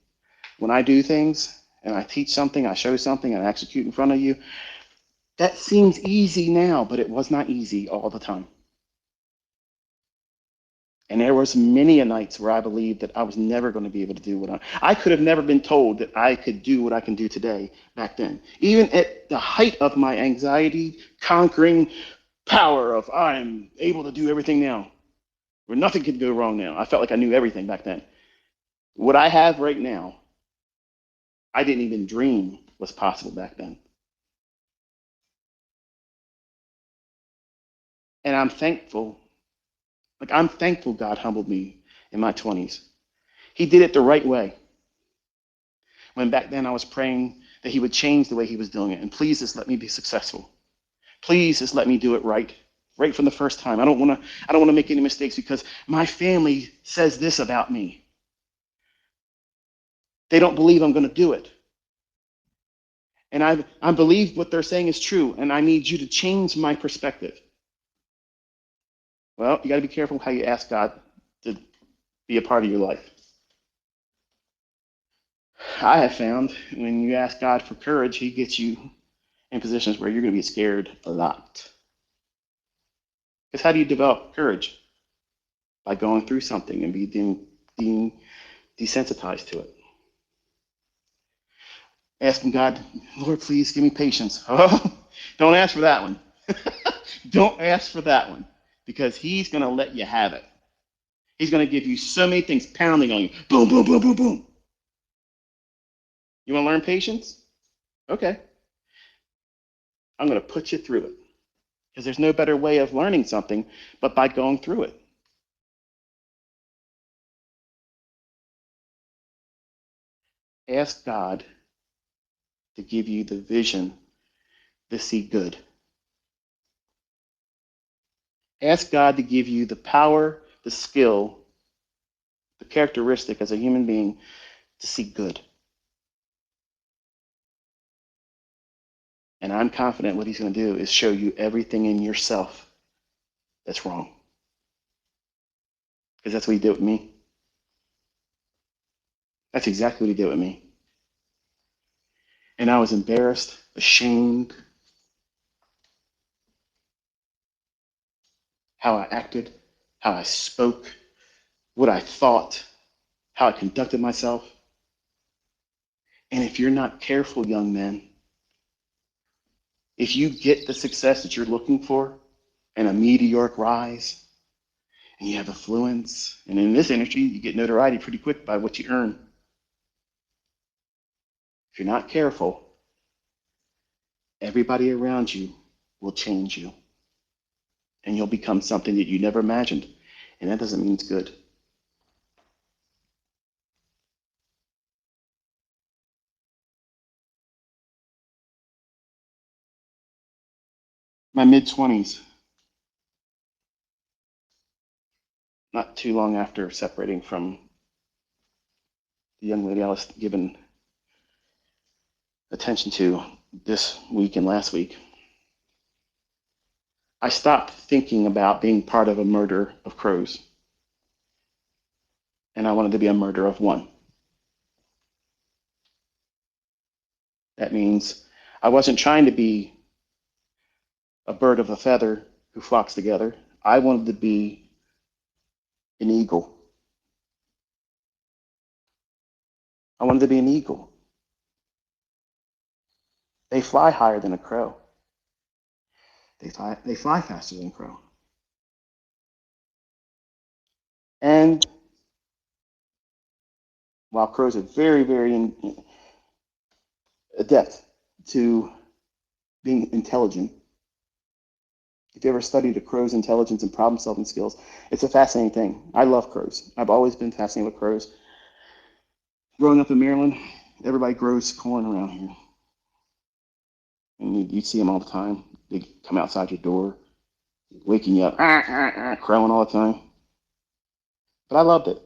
When I do things and I teach something, I show something, and I execute in front of you, that seems easy now, but it was not easy all the time. And there was many a nights where I believed that I was never going to be able to do what I could have never been told that I could do what I can do today back then. Even at the height of my anxiety, conquering power of I'm able to do everything now, where nothing can go wrong now. I felt like I knew everything back then. What I have right now, I didn't even dream was possible back then. And I'm thankful. I'm thankful God humbled me in my 20s. He did it the right way. When back then I was praying that he would change the way he was doing it. And please just let me be successful. Please just let me do it right from the first time. I don't want to make any mistakes because my family says this about me. They don't believe I'm going to do it. And I believe what they're saying is true, and I need you to change my perspective. Well, you got to be careful how you ask God to be a part of your life. I have found when you ask God for courage, He gets you in positions where you're going to be scared a lot. Because how do you develop courage? By going through something and being desensitized to it. Asking God, Lord, please give me patience. Oh, don't ask for that one. Don't ask for that one because He's going to let you have it. He's going to give you so many things pounding on you. Boom, boom, boom, boom, boom. You want to learn patience? Okay. I'm going to put you through it because there's no better way of learning something but by going through it. Ask God to give you the vision to see good. Ask God to give you the power, the skill, the characteristic as a human being to see good. And I'm confident what He's going to do is show you everything in yourself that's wrong. Because that's what He did with me. That's exactly what He did with me. And I was embarrassed, ashamed, how I acted, how I spoke, what I thought, how I conducted myself. And if you're not careful, young men, if you get the success that you're looking for and a meteoric rise, and you have affluence, and in this industry, you get notoriety pretty quick by what you earn. If you're not careful, everybody around you will change you, and you'll become something that you never imagined, and that doesn't mean it's good. My mid-20s, not too long after separating from the young lady I was giving attention to this week and last week, I stopped thinking about being part of a murder of crows, and I wanted to be a murder of one. That means I wasn't trying to be a bird of a feather who flocks together. I wanted to be an eagle. I wanted to be an eagle. They fly higher than a crow. They fly faster than a crow. And while crows are very, very adept to being intelligent, if you ever studied a crow's intelligence and problem solving skills, it's a fascinating thing. I love crows. I've always been fascinated with crows. Growing up in Maryland, everybody grows corn around here. And you see them all the time. They come outside your door, waking you up, crowing all the time. But I loved it.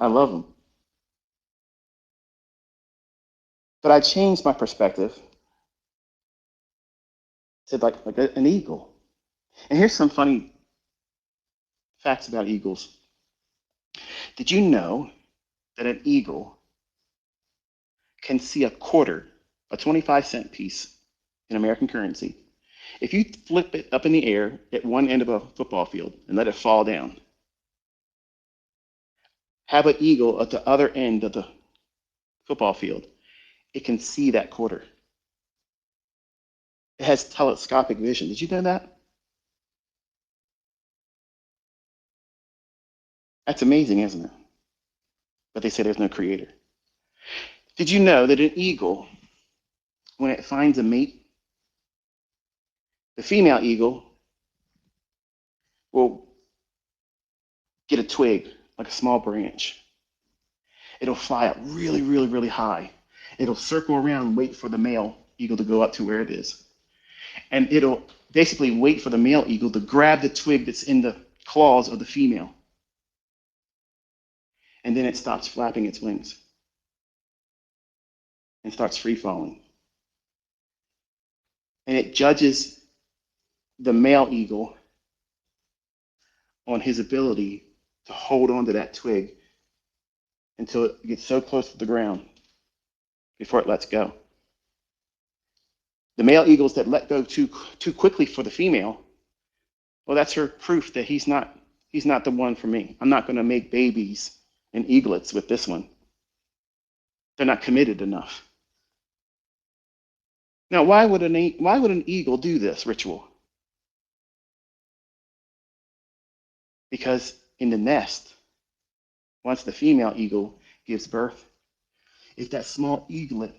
I love them. But I changed my perspective to like an eagle. And here's some funny facts about eagles. Did you know that an eagle can see a quarter, a 25-cent piece in American currency? If you flip it up in the air at one end of a football field and let it fall down, have an eagle at the other end of the football field, it can see that quarter. It has telescopic vision. Did you know that? That's amazing, isn't it? But they say there's no creator. Did you know that an eagle, when it finds a mate, the female eagle will get a twig, like a small branch. It'll fly up really, really, really high. It'll circle around and wait for the male eagle to go up to where it is. And it'll basically wait for the male eagle to grab the twig that's in the claws of the female. And then it stops flapping its wings and starts free falling. And it judges the male eagle on his ability to hold on to that twig until it gets so close to the ground before it lets go. The male eagles that let go too quickly for the female, well, that's her proof that he's not the one for me. I'm not going to make babies and eaglets with this one. They're not committed enough. Now, why would an eagle do this ritual? Because in the nest, once the female eagle gives birth, if that small eaglet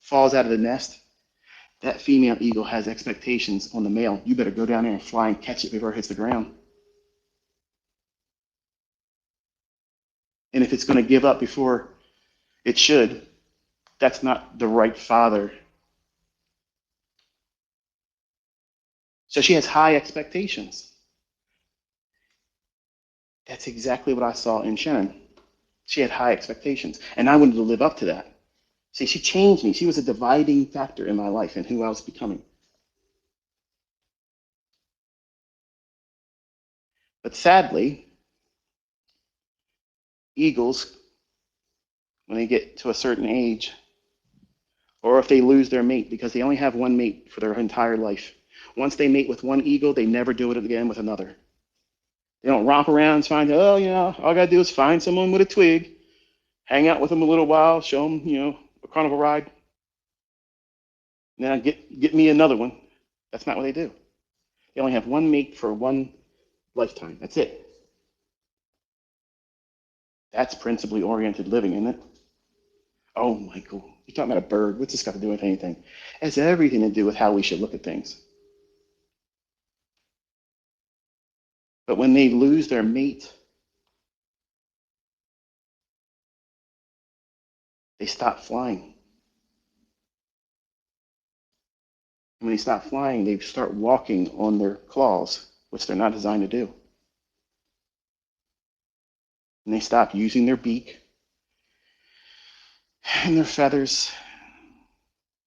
falls out of the nest, that female eagle has expectations on the male. You better go down there and fly and catch it before it hits the ground. And if it's going to give up before it should, that's not the right father. So she has high expectations. That's exactly what I saw in Shannon. She had high expectations, and I wanted to live up to that. See, she changed me. She was a dividing factor in my life and who I was becoming. But sadly, eagles, when they get to a certain age, or if they lose their mate, because they only have one mate for their entire life. Once they mate with one eagle, they never do it again with another. They don't romp around and find, oh, all I got to do is find someone with a twig, hang out with them a little while, show them, a carnival ride. Now get me another one. That's not what they do. They only have one mate for one lifetime. That's it. That's principally oriented living, isn't it? Oh, Michael, you're talking about a bird. What's this got to do with anything? It has everything to do with how we should look at things. But when they lose their mate, they stop flying. And when they stop flying, they start walking on their claws, which they're not designed to do. And they stop using their beak, and their feathers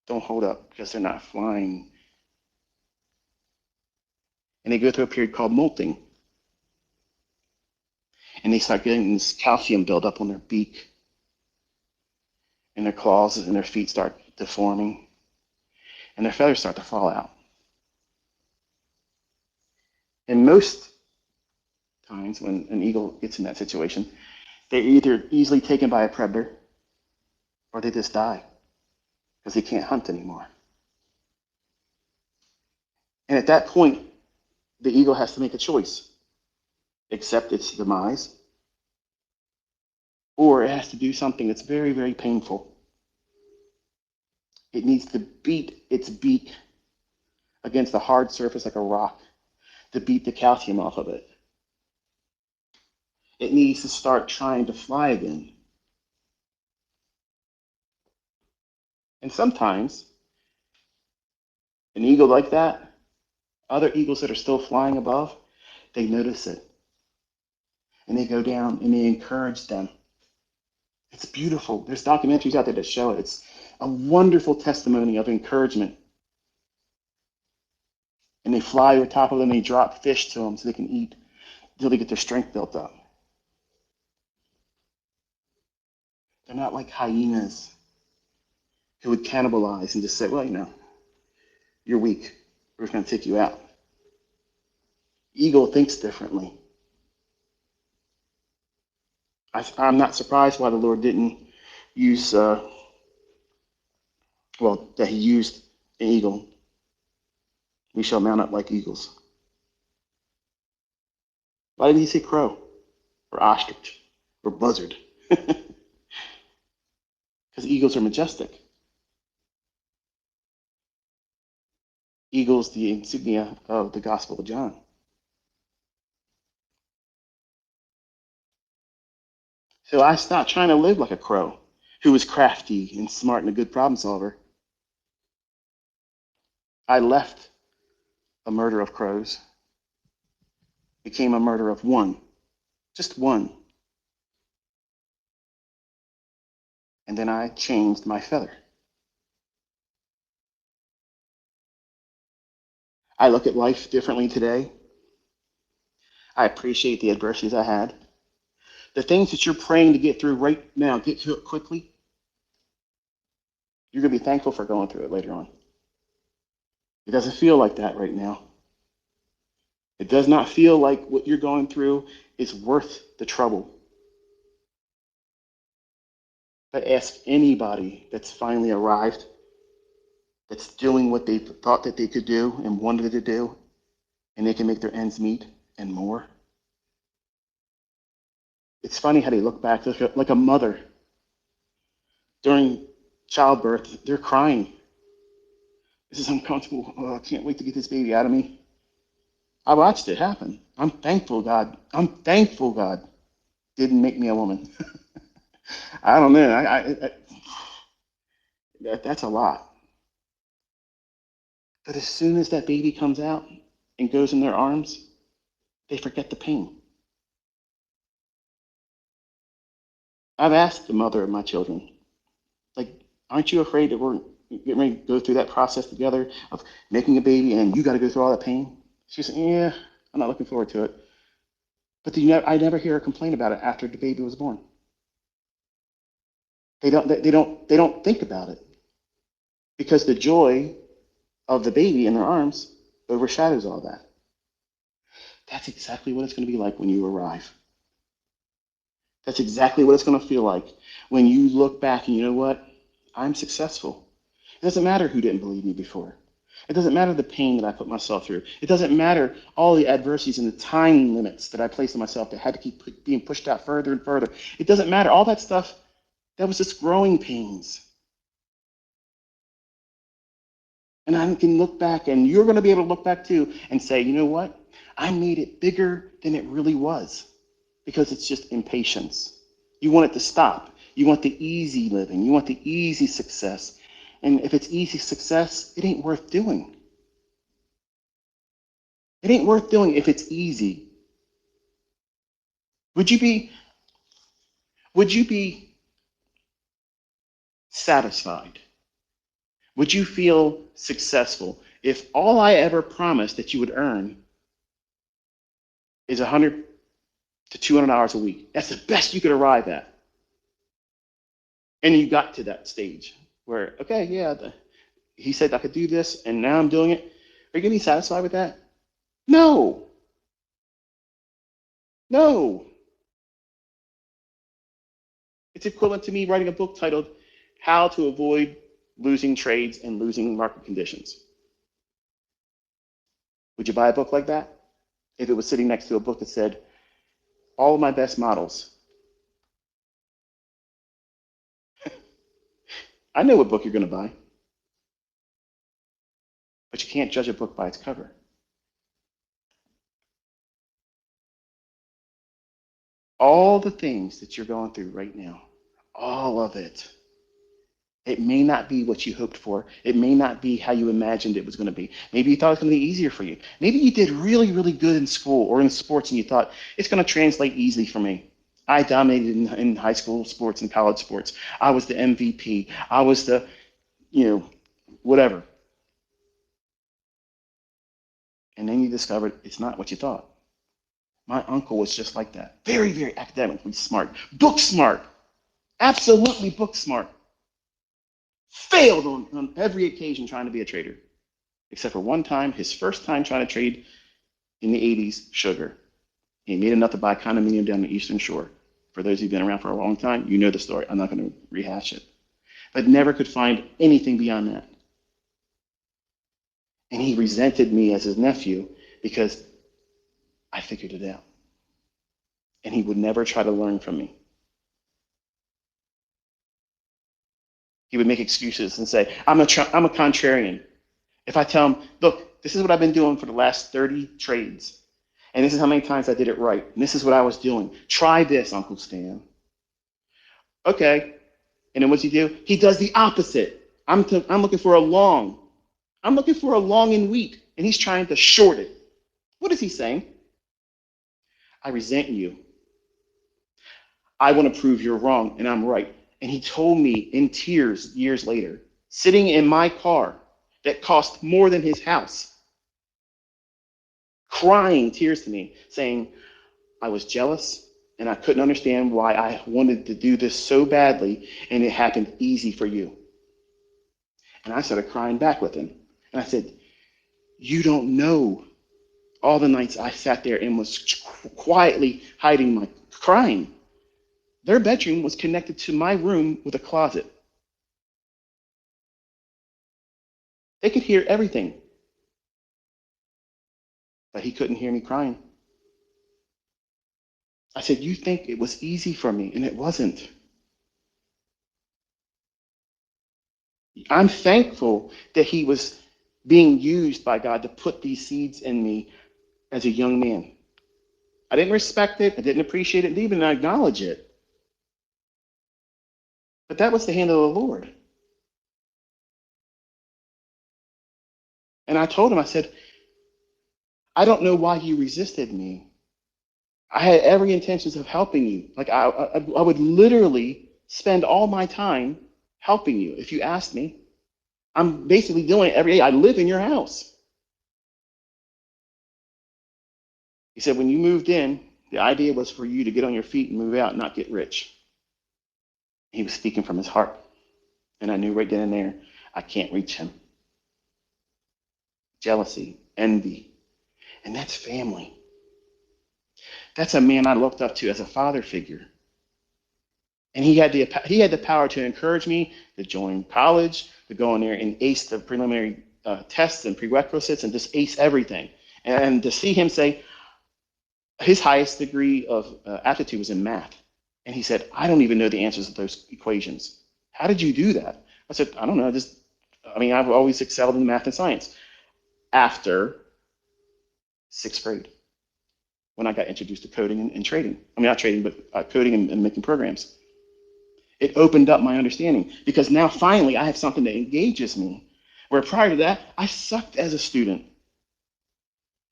don't hold up because they're not flying. And they go through a period called molting. And they start getting this calcium buildup on their beak, and their claws and their feet start deforming, and their feathers start to fall out. And most times when an eagle gets in that situation, they're either easily taken by a predator or they just die because they can't hunt anymore. And at that point, the eagle has to make a choice: accept its demise, or it has to do something that's very, very painful. It needs to beat its beak against a hard surface like a rock to beat the calcium off of it. It needs to start trying to fly again. And sometimes an eagle like that, other eagles that are still flying above, they notice it. And they go down and they encourage them. It's beautiful. There's documentaries out there that show it. It's a wonderful testimony of encouragement. And they fly over top of them and they drop fish to them so they can eat until they get their strength built up. They're not like hyenas who would cannibalize and just say, well, you're weak. We're just going to take you out. Eagle thinks differently. I'm not surprised why the Lord didn't use, that he used an eagle. We shall mount up like eagles. Why didn't he say crow or ostrich or buzzard? Because eagles are majestic. Eagles, the insignia of the Gospel of John. So I stopped trying to live like a crow who was crafty and smart and a good problem solver. I left a murder of crows, became a murder of one, just one. And then I changed my feather. I look at life differently today. I appreciate the adversities I had, The things that you're praying to get through right now, get through it quickly, you're going to be thankful for going through it later on. It doesn't feel like that right now. It does not feel like what you're going through is worth the trouble. But ask anybody that's finally arrived, that's doing what they thought that they could do and wanted to do, and they can make their ends meet and more. It's funny how they look back, like a mother during childbirth, they're crying. This is uncomfortable. Oh, I can't wait to get this baby out of me. I watched it happen. I'm thankful God didn't make me a woman. I don't know. That's a lot. But as soon as that baby comes out and goes in their arms, they forget the pain. I've asked the mother of my children, like, aren't you afraid that we're getting ready to go through that process together of making a baby and you got to go through all that pain? She said, yeah, I'm not looking forward to it. But I never hear her complain about it after the baby was born. They don't think about it because the joy of the baby in their arms overshadows all that. That's exactly what it's going to be like when you arrive. That's exactly what it's going to feel like when you look back and you know what? I'm successful. It doesn't matter who didn't believe me before. It doesn't matter the pain that I put myself through. It doesn't matter all the adversities and the time limits that I placed on myself that had to keep being pushed out further and further. It doesn't matter. All that stuff, that was just growing pains. And I can look back, and you're going to be able to look back too and say, you know what? I made it bigger than it really was because it's just impatience. You want it to stop. You want the easy living. You want the easy success. And if it's easy success, it ain't worth doing. It ain't worth doing if it's easy. Would you be satisfied? Would you feel successful if all I ever promised that you would earn is $100 to $200 a week? That's the best you could arrive at. And you got to that stage where, okay, yeah, he said I could do this, and now I'm doing it. Are you going to be satisfied with that? No. No. It's equivalent to me writing a book titled How to Avoid Losing Trades and Losing Market Conditions. Would you buy a book like that if it was sitting next to a book that said, all of my best models? I know what book you're going to buy, but you can't judge a book by its cover. All the things that you're going through right now, all of it, it may not be what you hoped for. It may not be how you imagined it was going to be. Maybe you thought it was going to be easier for you. Maybe you did really, really good in school or in sports and you thought it's going to translate easily for me. I dominated in high school sports and college sports. I was the MVP. I was the, whatever. And then you discovered it's not what you thought. My uncle was just like that. Very, very academically smart. Book smart. Absolutely book smart. Failed on every occasion trying to be a trader. Except for one time, his first time trying to trade in the 80s, sugar. He made enough to buy a condominium down the Eastern Shore. For those who've been around for a long time, you know the story. I'm not going to rehash it. But never could find anything beyond that. And he resented me as his nephew because I figured it out. And he would never try to learn from me. He would make excuses and say, I'm a contrarian. If I tell him, look, this is what I've been doing for the last 30 trades. And this is how many times I did it right. And this is what I was doing. Try this, Uncle Stan. Okay. And then what's he do? He does the opposite. I'm looking for a long. I'm looking for a long in wheat. And he's trying to short it. What is he saying? I resent you. I want to prove you're wrong and I'm right. And he told me in tears years later, sitting in my car that cost more than his house, crying tears to me, saying, I was jealous, And I couldn't understand why I wanted to do this so badly and it happened easy for you. And I started crying back with him. And I said, you don't know all the nights I sat there and was quietly hiding my crying. Their bedroom was connected to my room with a closet. They could hear everything, but he couldn't hear me crying. I said, you think it was easy for me, and it wasn't. I'm thankful that he was being used by God to put these seeds in me as a young man. I didn't respect it, I didn't appreciate it, didn't even acknowledge it. But that was the hand of the Lord. And I told him, I said, I don't know why you resisted me. I had every intentions of helping you. Like I would literally spend all my time helping you if you asked me. I'm basically doing it every day. I live in your house. He said, when you moved in, the idea was for you to get on your feet and move out and not get rich. He was speaking from his heart. And I knew right then and there, I can't reach him. Jealousy, envy, and that's family. That's a man I looked up to as a father figure. And he had the power to encourage me to join college, to go in there and ace the preliminary tests and prerequisites and just ace everything. And to see him say his highest degree of aptitude was in math. And he said, I don't even know the answers to those equations. How did you do that? I said, I don't know. I've always excelled in math and science. After sixth grade, when I got introduced to coding and trading. I mean, not trading, but coding and making programs. It opened up my understanding because now finally I have something that engages me. Where prior to that, I sucked as a student.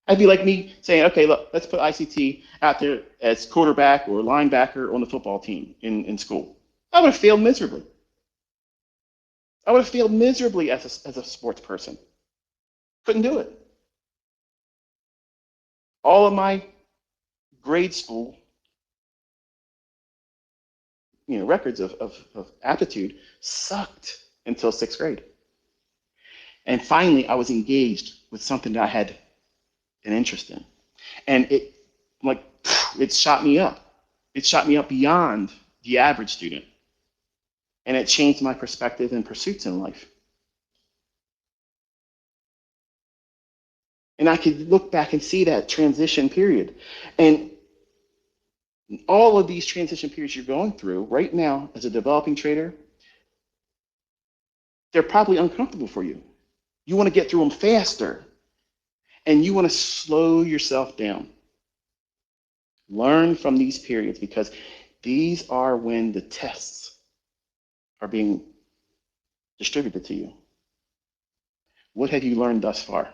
I'd be like me saying, okay, look, let's put ICT out there as quarterback or linebacker on the football team in school. I would have failed miserably. I would have failed miserably as a sports person. Couldn't do it. All of my grade school, records of aptitude sucked until sixth grade. And finally, I was engaged with something that I had an interest in. And it shot me up. It shot me up beyond the average student. And it changed my perspective and pursuits in life. And I could look back and see that transition period. And all of these transition periods you're going through right now as a developing trader, they're probably uncomfortable for you. You want to get through them faster. And you want to slow yourself down. Learn from these periods because these are when the tests are being distributed to you. What have you learned thus far?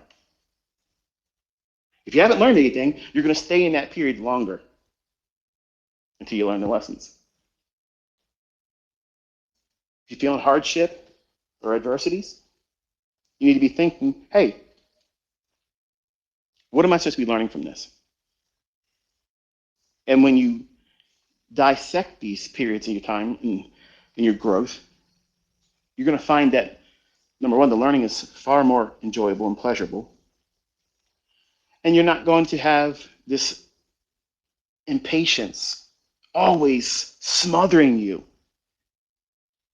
If you haven't learned anything, you're going to stay in that period longer until you learn the lessons. If you're feeling hardship or adversities, you need to be thinking, hey, what am I supposed to be learning from this? And when you dissect these periods in your time and in your growth, you're going to find that, number one, the learning is far more enjoyable and pleasurable. And you're not going to have this impatience always smothering you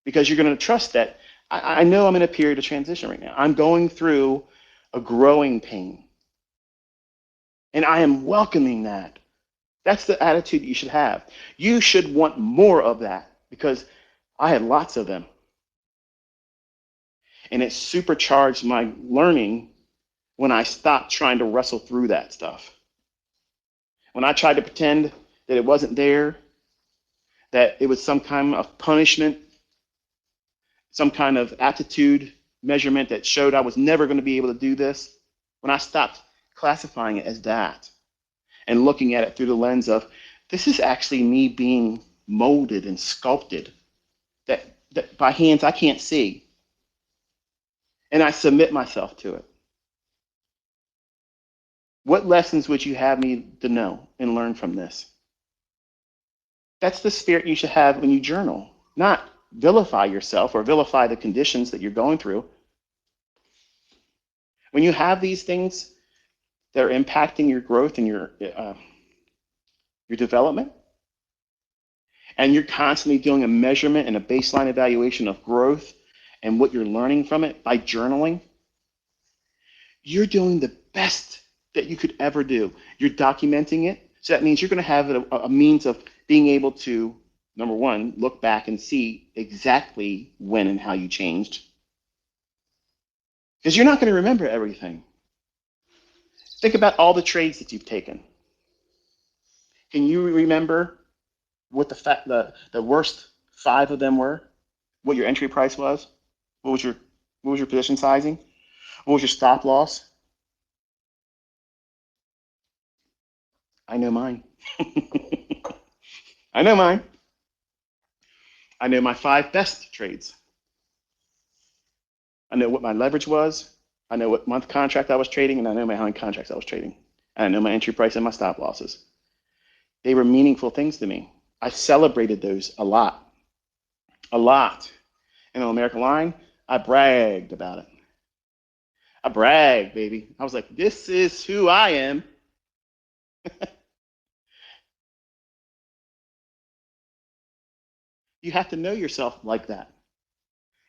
because you're going to trust that I know I'm in a period of transition right now. I'm going through a growing pain. And I am welcoming that. That's the attitude you should have. You should want more of that because I had lots of them. And it supercharged my learning when I stopped trying to wrestle through that stuff. When I tried to pretend that it wasn't there, that it was some kind of punishment, some kind of aptitude measurement that showed I was never going to be able to do this, when I stopped classifying it as that and looking at it through the lens of this is actually me being molded and sculpted that by hands I can't see, and I submit myself to it. What lessons would you have me to know and learn from this? That's the spirit you should have when you journal, not vilify yourself or vilify the conditions that you're going through. When you have these things that are impacting your growth and your development, and you're constantly doing a measurement and a baseline evaluation of growth and what you're learning from it by journaling, you're doing the best that you could ever do. You're documenting it. So that means you're going to have a means of being able to, number one, look back and see exactly when and how you changed. Because you're not going to remember everything. Think about all the trades that you've taken. Can you remember what the worst 5 of them were? What your entry price was? What was your position sizing? What was your stop loss? I know mine. I know mine. I know my 5 best trades. I know what my leverage was. I know what month contract I was trading, and I know how many contracts I was trading. And I know my entry price and my stop losses. They were meaningful things to me. I celebrated those a lot. A lot. And on American Line, I bragged about it. I bragged, baby. I was like, this is who I am. You have to know yourself like that.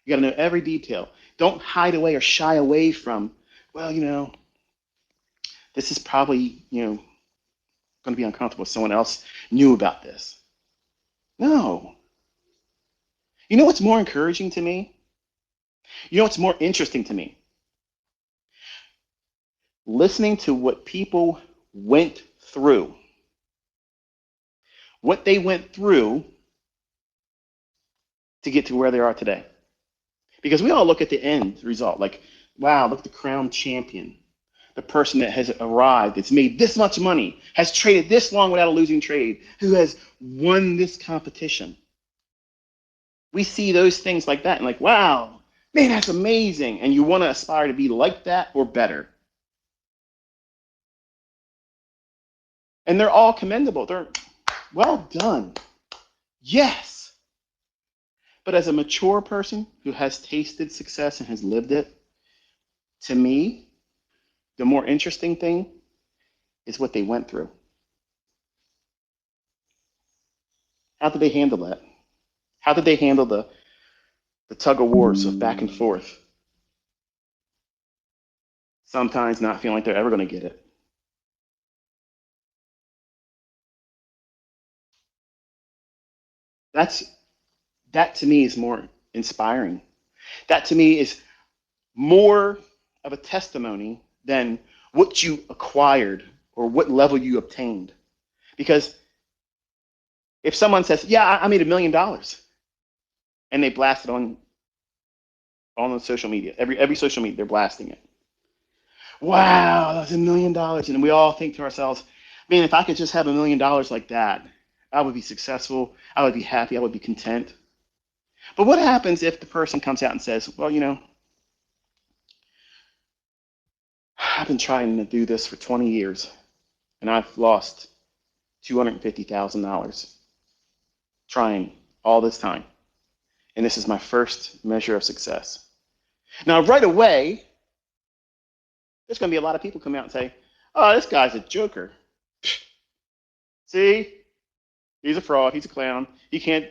You got to know every detail. Don't hide away or shy away from, well, this is probably, going to be uncomfortable if someone else knew about this. No. You know what's more encouraging to me? You know what's more interesting to me? Listening to what people went through. What they went through to get to where they are today. Because we all look at the end result, like, wow, look at the crown champion. The person that has arrived, that's made this much money, has traded this long without a losing trade, who has won this competition. We see those things like that and like, wow, man, that's amazing. And you want to aspire to be like that or better. And they're all commendable. They're well done. Yes. But as a mature person who has tasted success and has lived it, to me, the more interesting thing is what they went through. How did they handle that? How did they handle the tug of wars of back and forth? Sometimes not feeling like they're ever going to get it. That to me is more inspiring. That to me is more of a testimony than what you acquired or what level you obtained. Because if someone says, yeah, I made $1 million, and they blast it on the social media, every social media, they're blasting it. Wow, that's $1 million. And we all think to ourselves, man, if I could just have $1 million like that, I would be successful, I would be happy, I would be content. But what happens if the person comes out and says, well, I've been trying to do this for 20 years, and I've lost $250,000 trying all this time. And this is my first measure of success. Now, right away, there's going to be a lot of people come out and say, oh, this guy's a joker. See, he's a fraud. He's a clown. He can't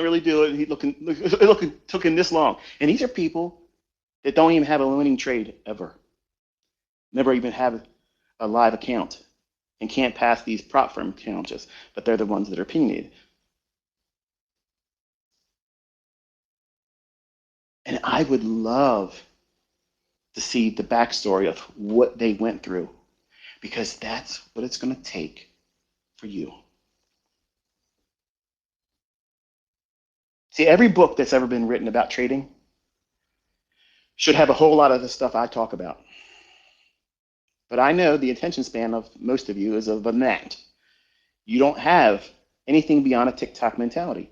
really do it. It took him this long. And these are people that don't even have a winning trade ever. Never even have a live account and can't pass these prop firm challenges, but they're the ones that are opinionated. And I would love to see the backstory of what they went through, because that's what it's going to take for you. See, every book that's ever been written about trading should have a whole lot of the stuff I talk about. But I know the attention span of most of you is of a gnat. You don't have anything beyond a TikTok mentality.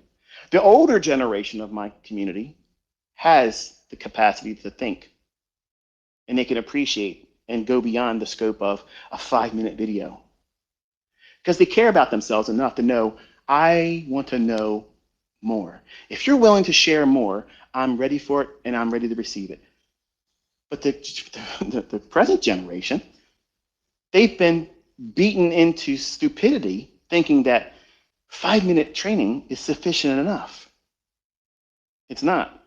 The older generation of my community has the capacity to think, and they can appreciate and go beyond the scope of a 5-minute video, because they care about themselves enough to know, I want to know more. If you're willing to share more, I'm ready for it and I'm ready to receive it. But the present generation, they've been beaten into stupidity thinking that 5-minute training is sufficient enough. It's not.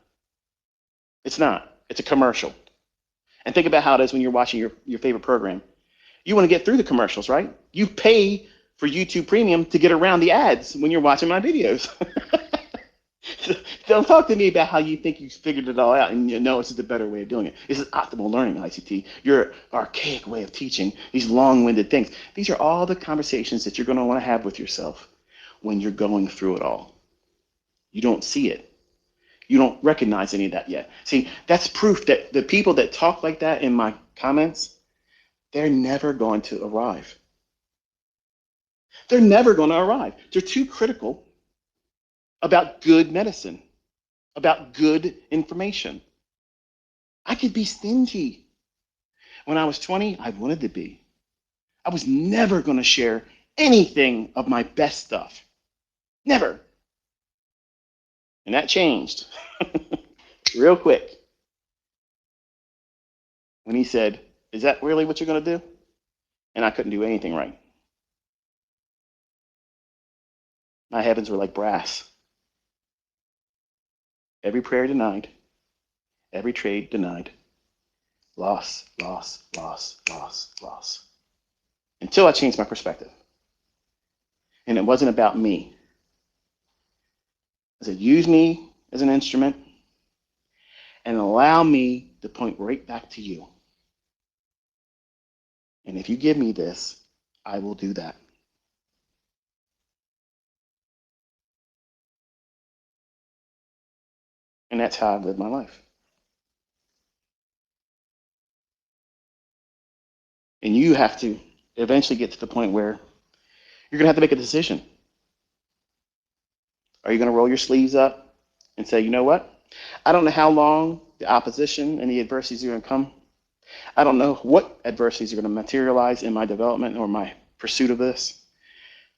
It's not. It's a commercial. And think about how it is when you're watching your favorite program. You want to get through the commercials, right? You pay for YouTube Premium to get around the ads when you're watching my videos. Don't talk to me about how you think you figured it all out and you know this is the better way of doing it. This is optimal learning, ICT. Your archaic way of teaching, these long-winded things. These are all the conversations that you're going to want to have with yourself when you're going through it all. You don't see it. You don't recognize any of that yet. See, that's proof that the people that talk like that in my comments, they're never going to arrive. They're never going to arrive. They're too critical about good medicine, about good information. I could be stingy. When I was 20, I wanted to be. I was never going to share anything of my best stuff. Never. And that changed real quick when he said, "Is that really what you're going to do?" And I couldn't do anything right. My heavens were like brass. Every prayer denied, every trade denied. Loss, loss, loss, loss, loss. Until I changed my perspective. And it wasn't about me. I said, use me as an instrument and allow me to point right back to you. And if you give me this, I will do that. And that's how I've lived my life. And you have to eventually get to the point where you're going to have to make a decision. Are you going to roll your sleeves up and say, you know what? I don't know how long the opposition and the adversities are going to come. I don't know what adversities are going to materialize in my development or my pursuit of this.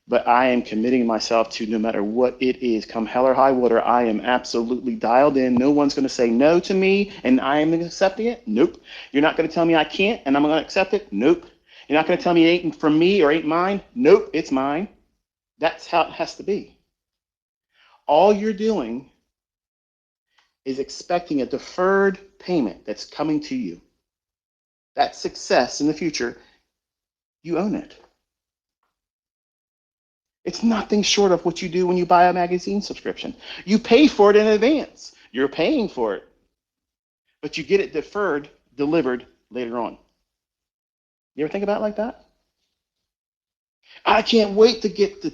But I am committing myself to, no matter what it is, come hell or high water, I am absolutely dialed in. No one's going to say no to me and I am accepting it. Nope. You're not going to tell me I can't and I'm going to accept it. Nope. You're not going to tell me it ain't from me or ain't mine. Nope, it's mine. That's how it has to be. All you're doing is expecting a deferred payment that's coming to you. That success in the future, you own it. It's nothing short of what you do when you buy a magazine subscription. You pay for it in advance. You're paying for it, but you get it deferred, delivered later on. You ever think about it like that? I can't wait to get the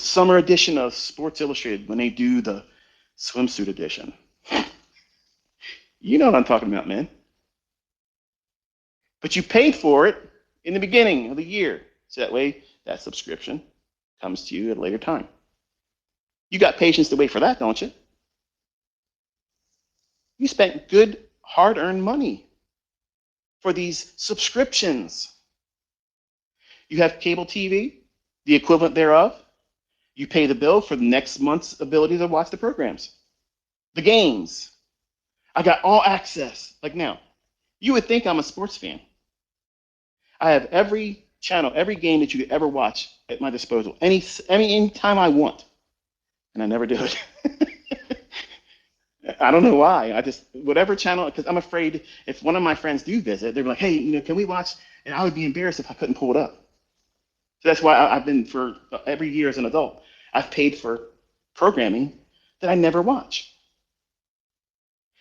summer edition of Sports Illustrated when they do the swimsuit edition. You know what I'm talking about, man. But you paid for it in the beginning of the year. So that way that subscription comes to you at a later time. You got patience to wait for that, don't you? You spent good, hard-earned money for these subscriptions. You have cable TV, the equivalent thereof. You pay the bill for the next month's ability to watch the programs, the games. I got all access. Like now, you would think I'm a sports fan. I have every channel, every game that you could ever watch at my disposal, any time I want, and I never do it. I don't know why. I just, whatever channel, because I'm afraid if one of my friends do visit, they're like, hey, can we watch? And I would be embarrassed if I couldn't pull it up. So that's why I've been, for every year as an adult, I've paid for programming that I never watch.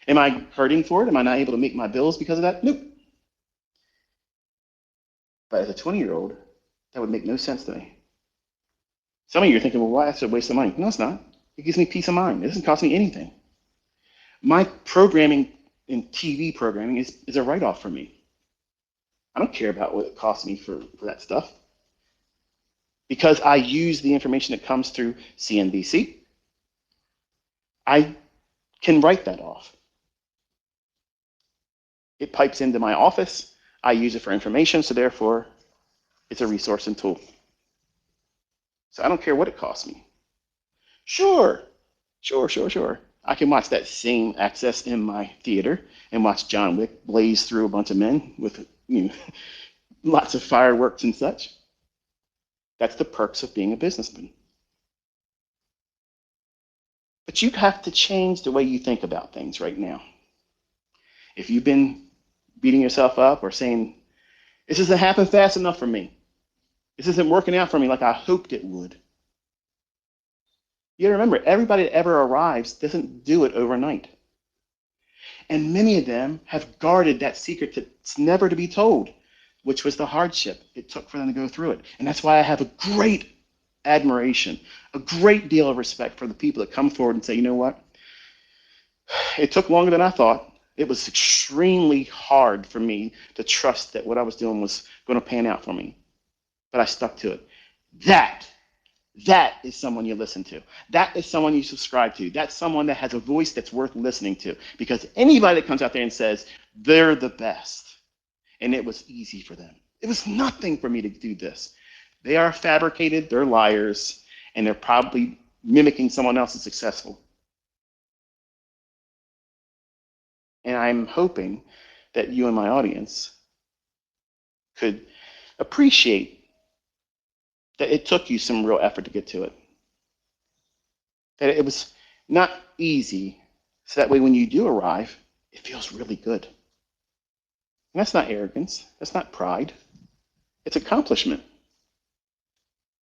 Am I hurting for it? Am I not able to make my bills because of that? Nope. But as a 20-year-old, that would make no sense to me. Some of you are thinking, well, why? That's a waste of money. No, it's not. It gives me peace of mind. It doesn't cost me anything. My programming in TV programming is a write-off for me. I don't care about what it costs me for that stuff, because I use the information that comes through CNBC. I can write that off. It pipes into my office. I use it for information, so therefore it's a resource and tool. So I don't care what it costs me. Sure, sure. I can watch that same access in my theater and watch John Wick blaze through a bunch of men with, lots of fireworks and such. That's the perks of being a businessman. But you have to change the way you think about things right now. If you've been beating yourself up or saying, this isn't happening fast enough for me, this isn't working out for me like I hoped it would. You gotta remember, everybody that ever arrives doesn't do it overnight. And many of them have guarded that secret that's never to be told, which was the hardship it took for them to go through it. And that's why I have a great admiration, a great deal of respect for the people that come forward and say, you know what? It took longer than I thought. It was extremely hard for me to trust that what I was doing was going to pan out for me. But I stuck to it. That is someone you listen to. That is someone you subscribe to. That's someone that has a voice that's worth listening to. Because anybody that comes out there and says they're the best, and it was easy for them. It was nothing for me to do this. They are fabricated, they're liars, and they're probably mimicking someone else's successful. And I'm hoping that you and my audience could appreciate that it took you some real effort to get to it. That it was not easy, so that way when you do arrive, it feels really good. And that's not arrogance, that's not pride, it's accomplishment.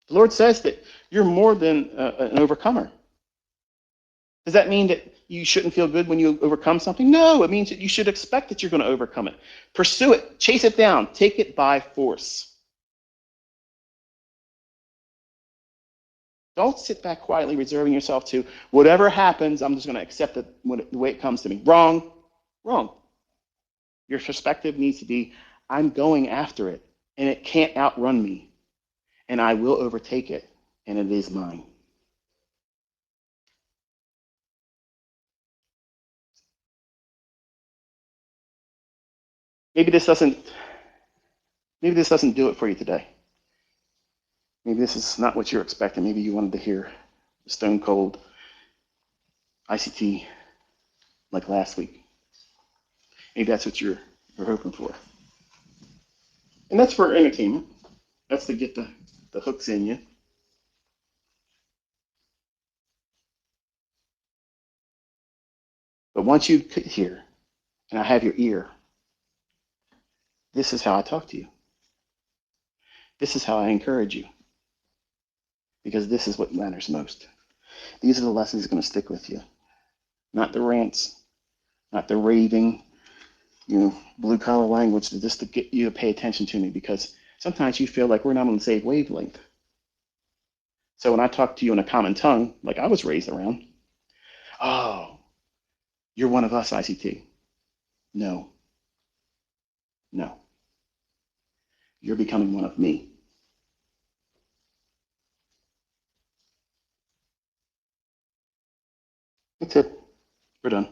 The Lord says that you're more than an overcomer. Does that mean that you shouldn't feel good when you overcome something? No, it means that you should expect that you're going to overcome it. Pursue it, chase it down, take it by force. Don't sit back quietly reserving yourself to whatever happens, I'm just going to accept it the way it comes to me. Wrong. Your perspective needs to be, I'm going after it, and it can't outrun me, and I will overtake it, and it is mine. Maybe this doesn't do it for you today. Maybe this is not what you're expecting. Maybe you wanted to hear stone cold ICT like last week. Maybe that's what you're hoping for. And that's for entertainment. That's to get the hooks in you. But once you hear, and I have your ear, this is how I talk to you. This is how I encourage you. Because this is what matters most. These are the lessons that are going to stick with you. Not the rants, not the raving, blue collar language, just to get you to pay attention to me, because sometimes you feel like we're not on the same wavelength. So when I talk to you in a common tongue, like I was raised around, oh, you're one of us, ICT. No. You're becoming one of me. That's it. We're done.